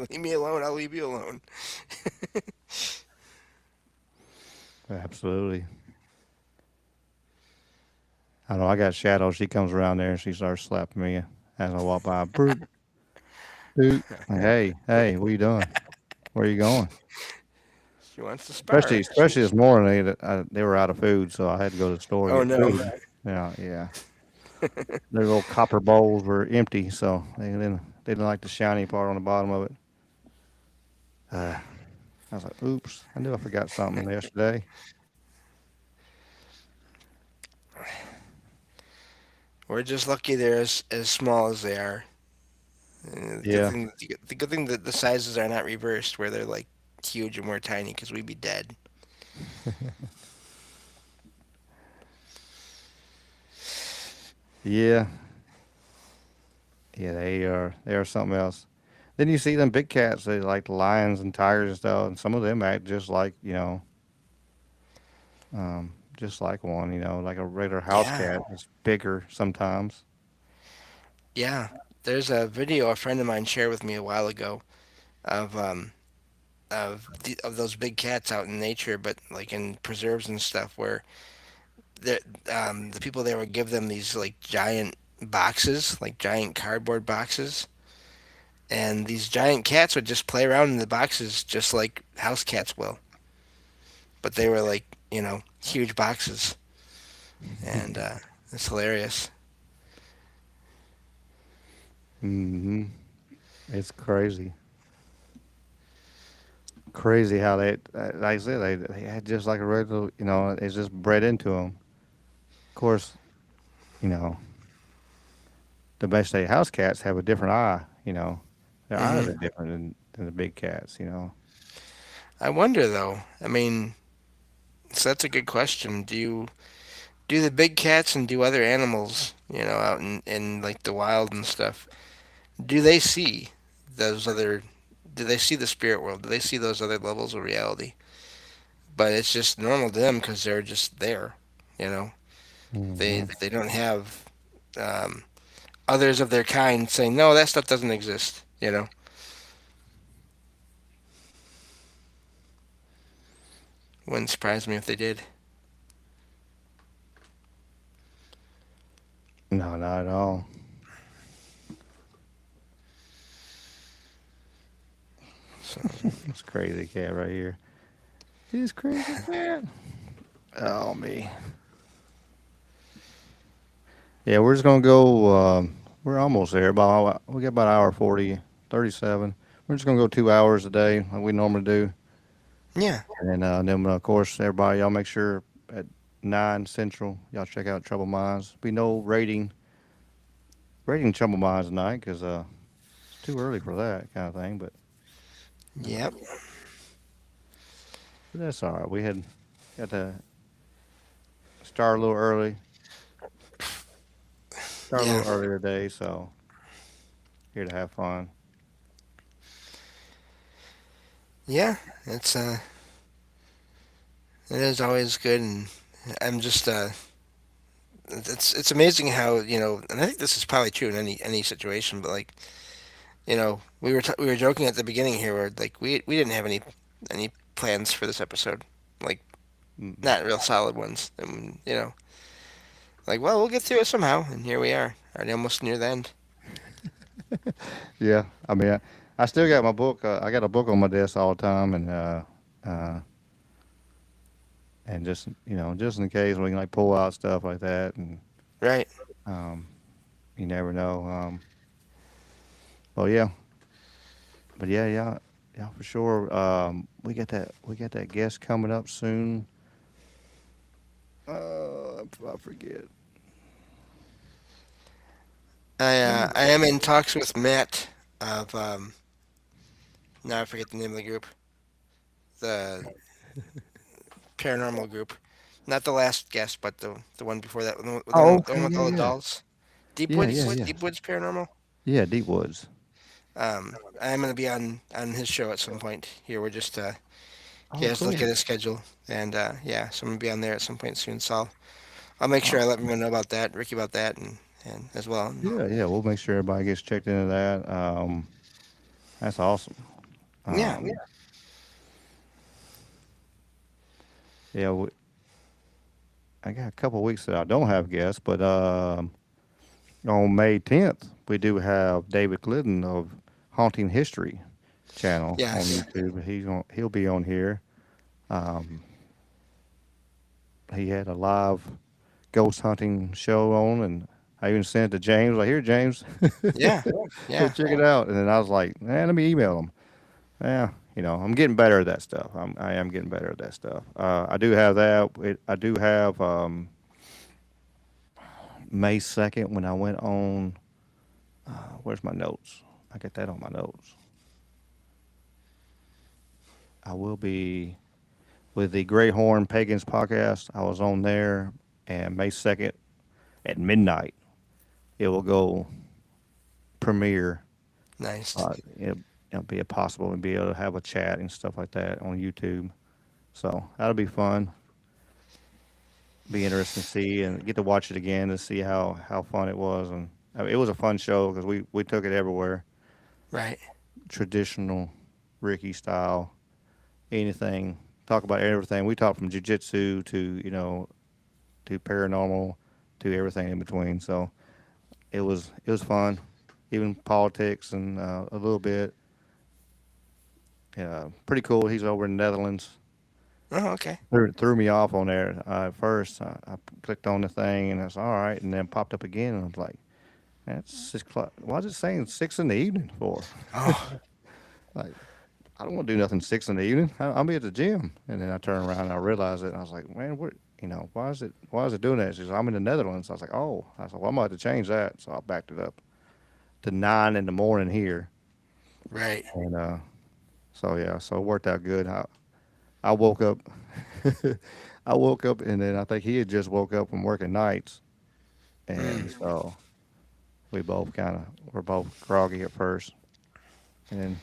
Leave me alone. I'll leave you alone. Absolutely. I know I got Shadow. She comes around there and she starts slapping me as I walk by. Broot, dude. Like, hey, hey, what are you doing? Where are you going? She wants to Especially, spar. especially this morning, they were out of food, so I had to go to the store and Oh get no. food. Yeah, yeah. Their little copper bowls were empty, so they didn't like the shiny part on the bottom of it. I was like, oops, I knew I forgot something yesterday. We're just lucky they're as small as they are. And Yeah, the good thing that the sizes are not reversed, where they're like huge and we're tiny, because we'd be dead. yeah, yeah. They are something else. Then you see them big cats, they like the lions and tigers and stuff, and some of them act just like just like one, like a regular house Yeah, cat. It's bigger sometimes. yeah. There's a video a friend of mine shared with me a while ago of of those big cats out in nature, but like in preserves and stuff, where the the people there would give them these like giant boxes, like giant cardboard boxes, and these giant cats would just play around in the boxes just like house cats will, but they were like huge boxes, and it's hilarious. Hmm. It's crazy, crazy how like I said, they had just like a regular, it's just bred into them. Of course, you know, domesticated house cats have a different eye. Their eyes Hmm. are different than the big cats. I wonder though. I mean, so that's a good question. Do the big cats and do other animals, out in like the wild and stuff, do they see those other? Do they see the spirit world? Do they see those other levels of reality? But it's just normal to them because they're just there. You know, Hmm. they don't have um, others of their kind saying no, that stuff doesn't exist. Wouldn't surprise me if they did. No, not at all. So It's crazy cat right here. This crazy cat. Oh me. Yeah, we're just gonna go. We're almost there. We got about an hour 40, 37. We're just gonna go 2 hours a day like we normally do, yeah, and then of course everybody, y'all make sure at 9 Central, y'all check out Trouble Minds. We know rating Trouble Minds tonight because it's too early for that kind of thing, uh, yep, but that's all right. We had got to start a little early, start a yeah, little earlier today, so here to have fun. yeah. It is always good, and I'm just it's amazing how and I think this is probably true in any situation, but like we were joking at the beginning here where like we didn't have any plans for this episode, like Mm-mm. not real solid ones, and like well we'll get through it somehow, and here we are, already almost near the end. Yeah, I mean, I still got my book. I got a book on my desk all the time, uh, and just in case we can like pull out stuff like that, and Right? um, you never know. Well, yeah, but yeah, yeah, yeah, for sure. We got that guest coming up soon. I forget. I am in talks with Matt of now I forget the name of the group, the paranormal group. Not the last guest, but the one before that, Oh, the one okay, with yeah, all the yeah, dolls. Deep yeah, Woods, yeah, yeah, Deep Woods Paranormal. yeah. Deep Woods. I'm going to be on his show at some point here. We're just he Oh, has to look cool. at his schedule, and yeah, so I'm going to be on there at some point soon. So I'll make sure Oh, I let everyone know about that, Ricky about that, and as well. And yeah, yeah. We'll make sure everybody gets checked into that. That's awesome. yeah, Um, yeah, I got a couple of weeks that I don't have guests, but on May 10th, we do have David Glidden of Haunting History channel on yes, YouTube. He'll be on here. Um, he had a live ghost hunting show on, and I even sent it to James. Like, here, James, yeah, go yeah, check it out. And then I was like, man, let me email him. Yeah, I'm getting better at that stuff. I am getting better at that stuff. I do have that. I do have May 2nd when I went on. Where's my notes? I get that on my notes. I will be with the Great Horn Pagans podcast. I was on there, and May 2nd at midnight, it will go premiere. nice. It'll be possible to be able to have a chat and stuff like that on YouTube. So that'll be fun. Be interesting to see and get to watch it again to see how fun it was. And I mean, it was a fun show because we took it everywhere. Right. Traditional Ricky style, anything. Talk about everything. We talked from jujitsu to to paranormal to everything in between. So it was fun, even politics and a little bit. Yeah, pretty cool. He's over in the Netherlands. Oh, okay. Threw me off on there at first. I clicked on the thing and it's all right, and then popped up again, and I was like, "Man, it's 6 o'clock. Why is it saying 6 in the evening for?" Oh, Like, I don't want to do nothing 6 in the evening. I'll be at the gym, and then I turned around and I realized it, and I was like, "Man, what? Why is it doing that?" She said, "I'm in the Netherlands." I was like, "Oh," I said, "Well, I'm going to have to change that." So I backed it up to 9 in the morning here, right. and so yeah, so it worked out good. I woke up. I woke up, and then I think he had just woke up from working nights, and Mm. so we both were both groggy at first, and then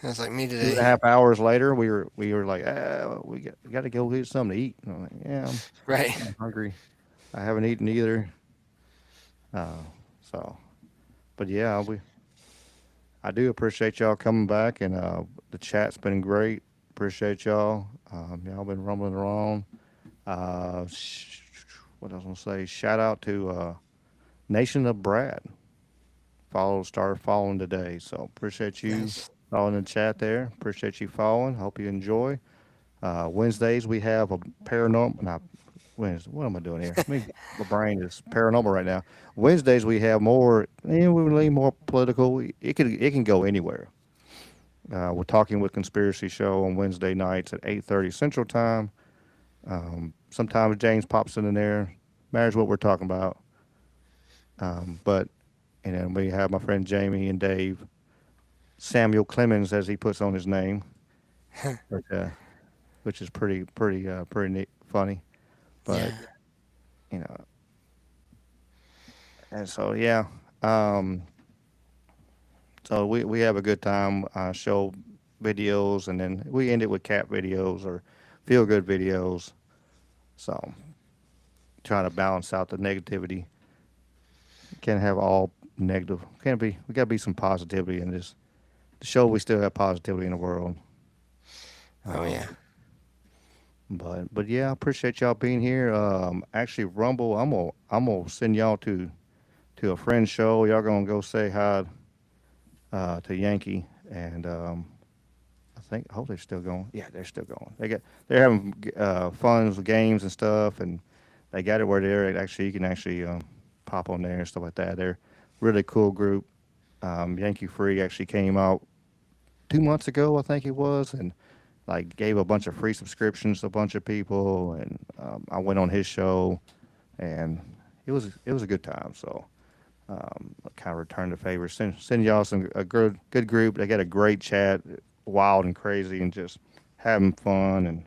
That's like me two and today. a half hours later, we were like, we got to go get something to eat. And I'm like, yeah, I'm, Right. I'm hungry. I haven't eaten either. Uh, so, but yeah, I do appreciate y'all coming back, and the chat's been great. Appreciate y'all. Y'all been rumbling around. Uh, sh- what I was gonna say? Shout out to Nation of Brad. Started following today. So appreciate you Nice. all in the chat there. Appreciate you following. Hope you enjoy. Wednesdays we have a paranormal. Not Wednesday. What am I doing here? My brain is paranormal right now. Wednesdays we have more. We lean more political. It can go anywhere. We're talking with Conspiracy Show on Wednesday nights at 8:30 Central Time. Sometimes James pops in there, matters what we're talking about. But and then we have my friend Jamie and Dave, Samuel Clemens as he puts on his name, but, which is pretty neat, funny. But Yeah. you know, and so yeah, um, so we have a good time. Show videos, and then we end it with cat videos or feel good videos. So trying to balance out the negativity. Can't have all negative. Can't be. We got to be some positivity in this. To show we still have positivity in the world. Oh yeah. But yeah, I appreciate y'all being here. Actually, Rumble, I'm gonna send y'all to a friend's show. Y'all gonna go say hi to Yankee, and I hope they're still going. Yeah, they're still going. They're having fun with games and stuff, and they got it where they're actually you can actually pop on there and stuff like that. They're really cool group. Yankee Free actually came out 2 months ago, I think it was, and like gave a bunch of free subscriptions to a bunch of people, and I went on his show, and it was a good time. So I kind of returned the favor. Send y'all a good group. They got a great chat, wild and crazy, and just having fun. And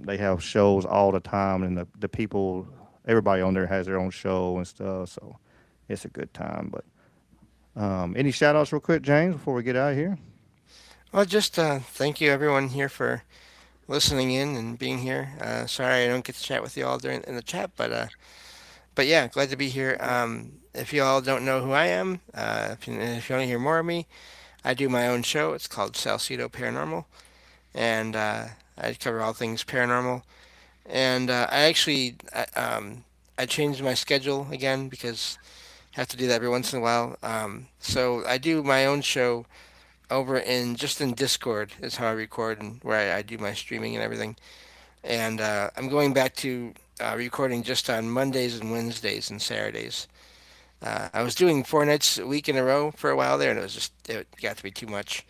they have shows all the time, and the people, everybody on there has their own show and stuff. So it's a good time. But Any shout outs real quick, James, before we get out of here? Well, just thank you everyone here for listening in and being here. Sorry I don't get to chat with you all during in the chat, but yeah, glad to be here. If you all don't know who I am, if you want to hear more of me, I do my own show. It's called Salsido Paranormal, and I cover all things paranormal. And I changed my schedule again because I have to do that every once in a while. So I do my own show over in Discord is how I record and where I do my streaming and everything. And I'm going back to recording just on Mondays and Wednesdays and Saturdays. I was doing 4 nights a week in a row for a while there, and it got to be too much.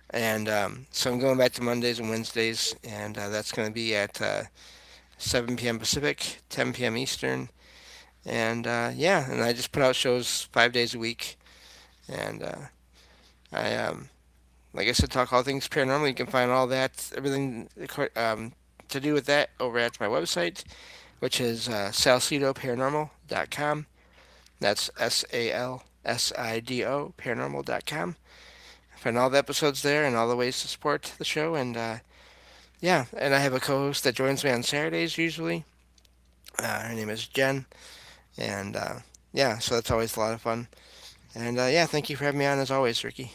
And so I'm going back to Mondays and Wednesdays, and that's going to be at 7 p.m. Pacific, 10 p.m. Eastern, and yeah, and I just put out shows 5 days a week, and I like I said, talk all things paranormal. You can find all that, everything to do with that over at my website, which is salsidoparanormal.com. That's SALSIDO paranormal.com. Find all the episodes there and all the ways to support the show. And yeah, and I have a co-host that joins me on Saturdays usually. Her name is Jen. And yeah, so that's always a lot of fun. And yeah, thank you for having me on as always, Ricky.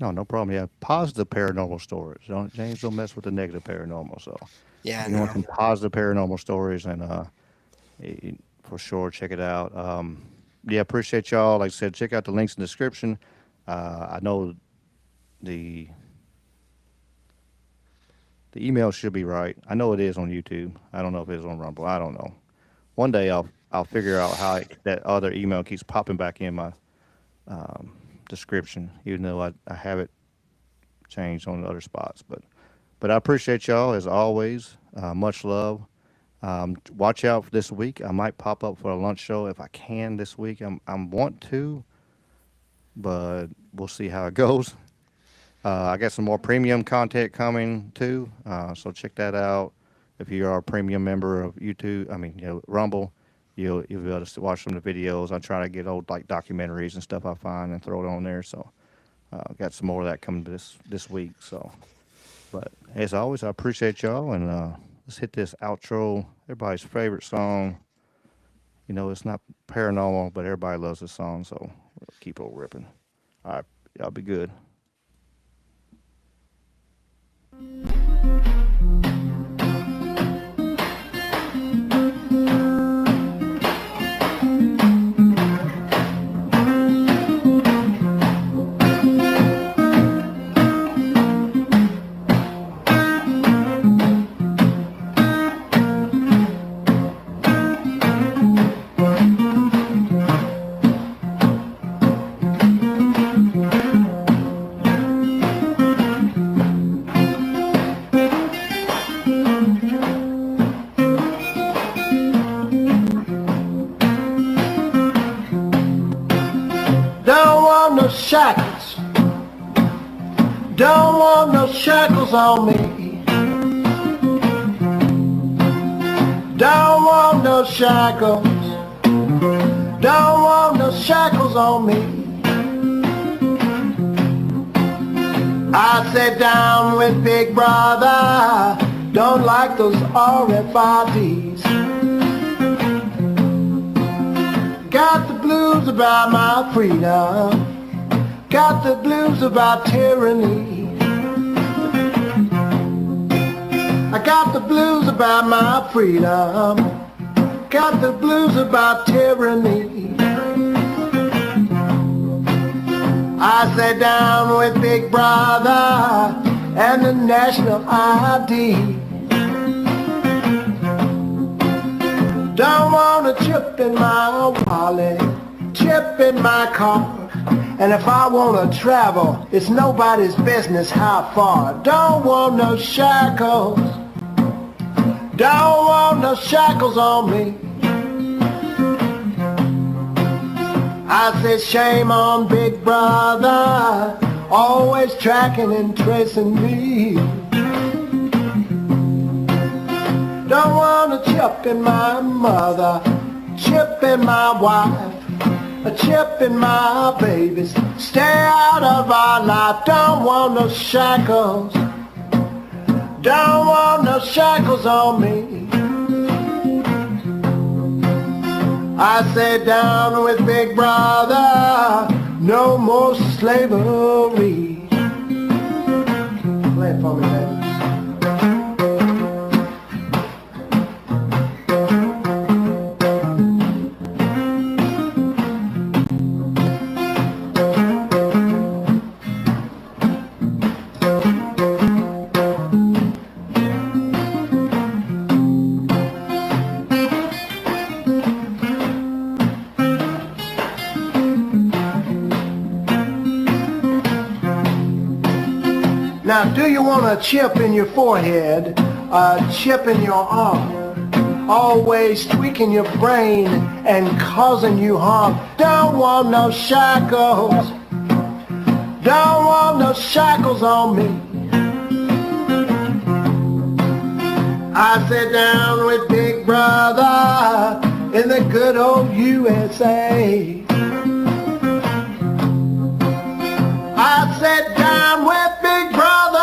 No, no problem. Yeah, positive paranormal stories. Don't James, don't mess with the negative paranormal. So Yeah, if you want no. some positive paranormal stories, and for sure check it out. Yeah, appreciate y'all. Like I said, check out the links in the description. I know the the email should be right. I know it is on YouTube. I don't know if it is on Rumble. I don't know. One day I'll figure out how that other email keeps popping back in my description, even though I have it changed on the other spots. But I appreciate y'all as always. Much love. Watch out for this week. I might pop up for a lunch show if I can this week. I'm want to, but we'll see how it goes. I got some more premium content coming too, so check that out. If you are a premium member of YouTube, I mean, Rumble, you'll be able to watch some of the videos. I try to get old like documentaries and stuff I find and throw it on there. So got some more of that coming this week. So, but as always, I appreciate y'all, and let's hit this outro. Everybody's favorite song. It's not paranormal, but everybody loves this song, so we'll keep it ripping. All right, y'all be good. Shackles, don't want no shackles on me. Don't want no shackles, don't want no shackles on me. I sat down with Big Brother, don't like those RFIDs. Got the blues about my freedom. Got the blues about tyranny. I got the blues about my freedom. Got the blues about tyranny. I sat down with Big Brother and the national ID. Don't want a chip in my wallet, chip in my car. And if I want to travel, it's nobody's business how far. Don't want no shackles. Don't want no shackles on me. I said shame on Big Brother, always tracking and tracing me. Don't want a chip in my mother, chip in my wife. a chip in my babies. Stay out of our life, don't want no shackles. Don't want no shackles on me. I say down with Big Brother, no more slavery. Play it for me, baby. Now, do you want a chip in your forehead, a chip in your arm, always tweaking your brain and causing you harm? Don't want no shackles, don't want no shackles on me. I sit down with Big Brother in the good old USA. I sat down with Big Brother,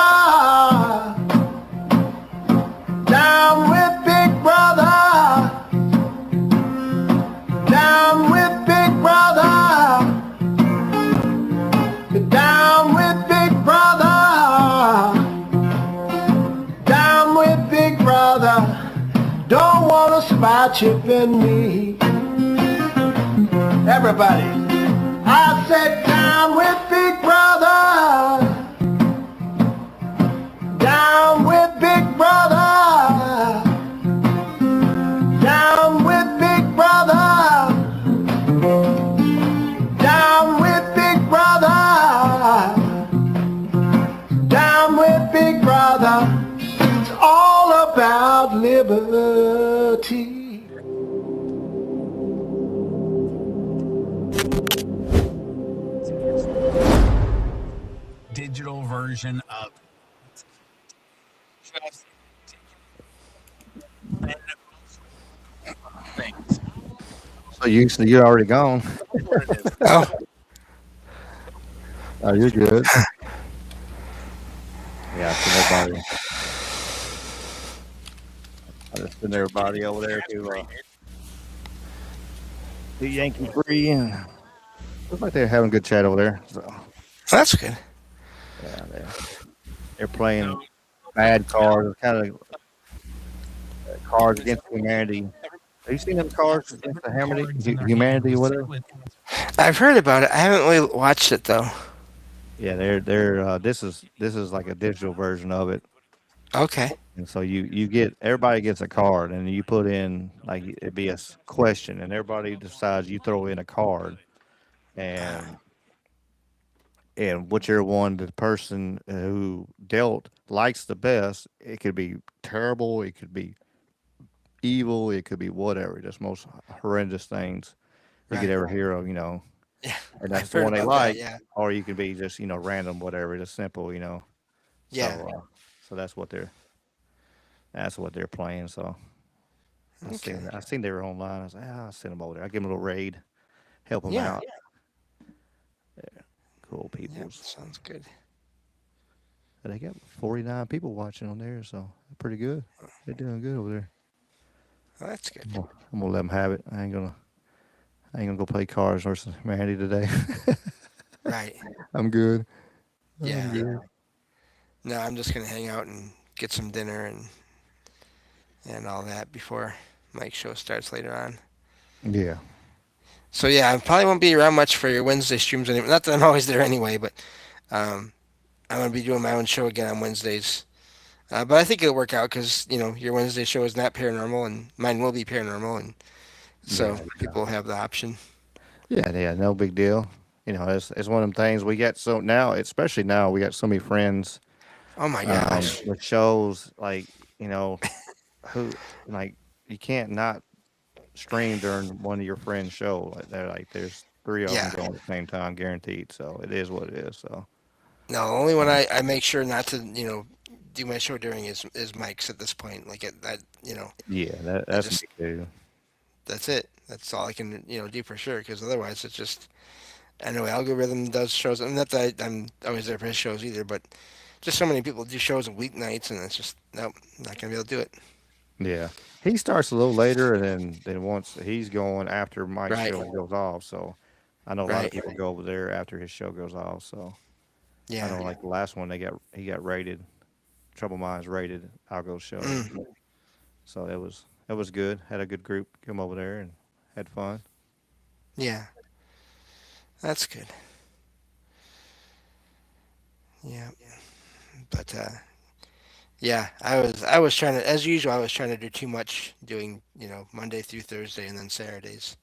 down with Big Brother, down with Big Brother, down with Big Brother, down with Big Brother. Don't want a spy chip in me. Everybody, I sat down with Big Brother, down with Big Brother, down with Big Brother, down with Big Brother, down with Big Brother. It's all about liberty. Digital version of just things. So you're already gone. Oh, Oh, you're good. Yeah, I seen everybody. I just seen everybody over there to Yankee Free, and looks like they're having a good chat over there. So that's good. yeah, they're playing bad cards, kind of cards against humanity. Have you seen them cards against the humanity or whatever? I've heard about it. I haven't really watched it though. Yeah, they're this is like a digital version of it. Okay. And so you get everybody gets a card, and you put in like it'd be a question, and everybody decides you throw in a card, and whichever one the person who dealt likes the best, it could be terrible, it could be evil, it could be whatever, just most horrendous things you could Right. ever hear of, and that's I've the heard one they about that, like, yeah. or you could be just random, whatever, just simple, Yeah. So that's what they're playing. So Okay. I seen they were online. I was like, I'll send them over there. I give them a little raid, help them Yeah. out. Yeah, cool Yep, peoples. sounds good. They got 49 people watching on there, so they're pretty good. They're doing good over there. Well, that's good. I'm gonna let them have it. I ain't gonna go play Cars versus Humanity today. Right. I'm good. Yeah. I'm good. No, I'm just gonna hang out and get some dinner and all that before Mike's show starts later on. Yeah. So yeah, I probably won't be around much for your Wednesday streams anyway. Not that I'm always there anyway, but I'm gonna be doing my own show again on Wednesdays. But I think it'll work out because your Wednesday show is not paranormal and mine will be paranormal, and so people have the option. Yeah, no big deal. It's one of them things we get so now, especially now, we got so many friends Oh my gosh. with shows like who like you can't not stream during one of your friends' show. Like they're like there's three of Yeah. them going at the same time, guaranteed. So it is what it is. So No, the only one I make sure not to do my show during is Mike's at this point. Like that yeah, I that's just me too. that's it. That's all I can do for sure. Because otherwise, it's just I know algorithm does shows. And not that I'm always there for his shows either, but just so many people do shows on weeknights, and it's just nope, not gonna be able to do it. Yeah. He starts a little later, and then once he's going after Mike's Right, show goes off. So I know a lot of right, people go over there after his show goes off. So I yeah. know like the last one he got rated. Trouble Minds rated Algo's show. Mm, So it was good. Had a good group come over there and had fun. yeah, that's good. Yeah, but yeah, I was trying to, as usual, I was trying to do too much, doing Monday through Thursday and then Saturdays.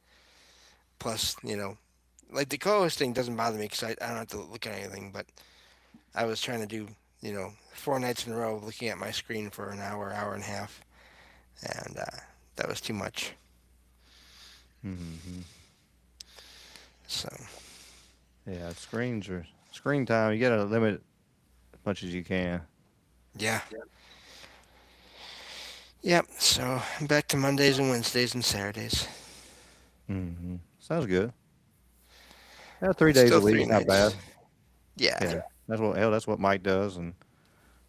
Plus, like the co-hosting doesn't bother me because I don't have to look at anything. But I was trying to do 4 nights in a row, looking at my screen for an hour, hour and a half, and that was too much. Hmm. So Yeah, screen time. You gotta limit as much as you can. yeah, yep. So I'm back to Mondays and Wednesdays and Saturdays. Sounds good. Yeah, 3 days a Still week, three not bad. nights. Yeah, Yeah, that's what Mike does, and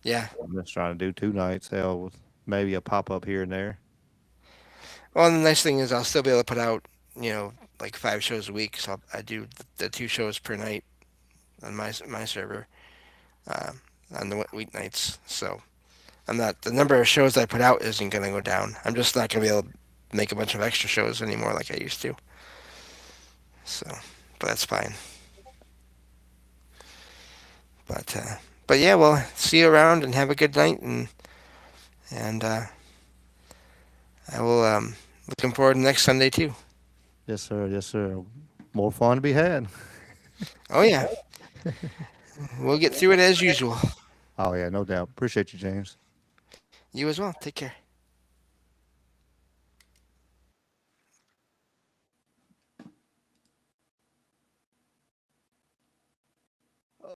yeah. I'm just trying to do 2 nights. Hell, with maybe a pop up here and there. Well, and the nice thing is I'll still be able to put out like 5 shows a week. So I do the 2 shows per night on my server uh, on the weeknights. So I'm not the number of shows I put out isn't going to go down. I'm just not going to be able to make a bunch of extra shows anymore like I used to. So, but that's fine. But but yeah, well, see you around and have a good night, and I will looking forward to next Sunday too. Yes, sir. Yes, sir. More fun to be had. Oh yeah, we'll get through it as usual. Oh yeah, no doubt. Appreciate you, James. You as well. Take care.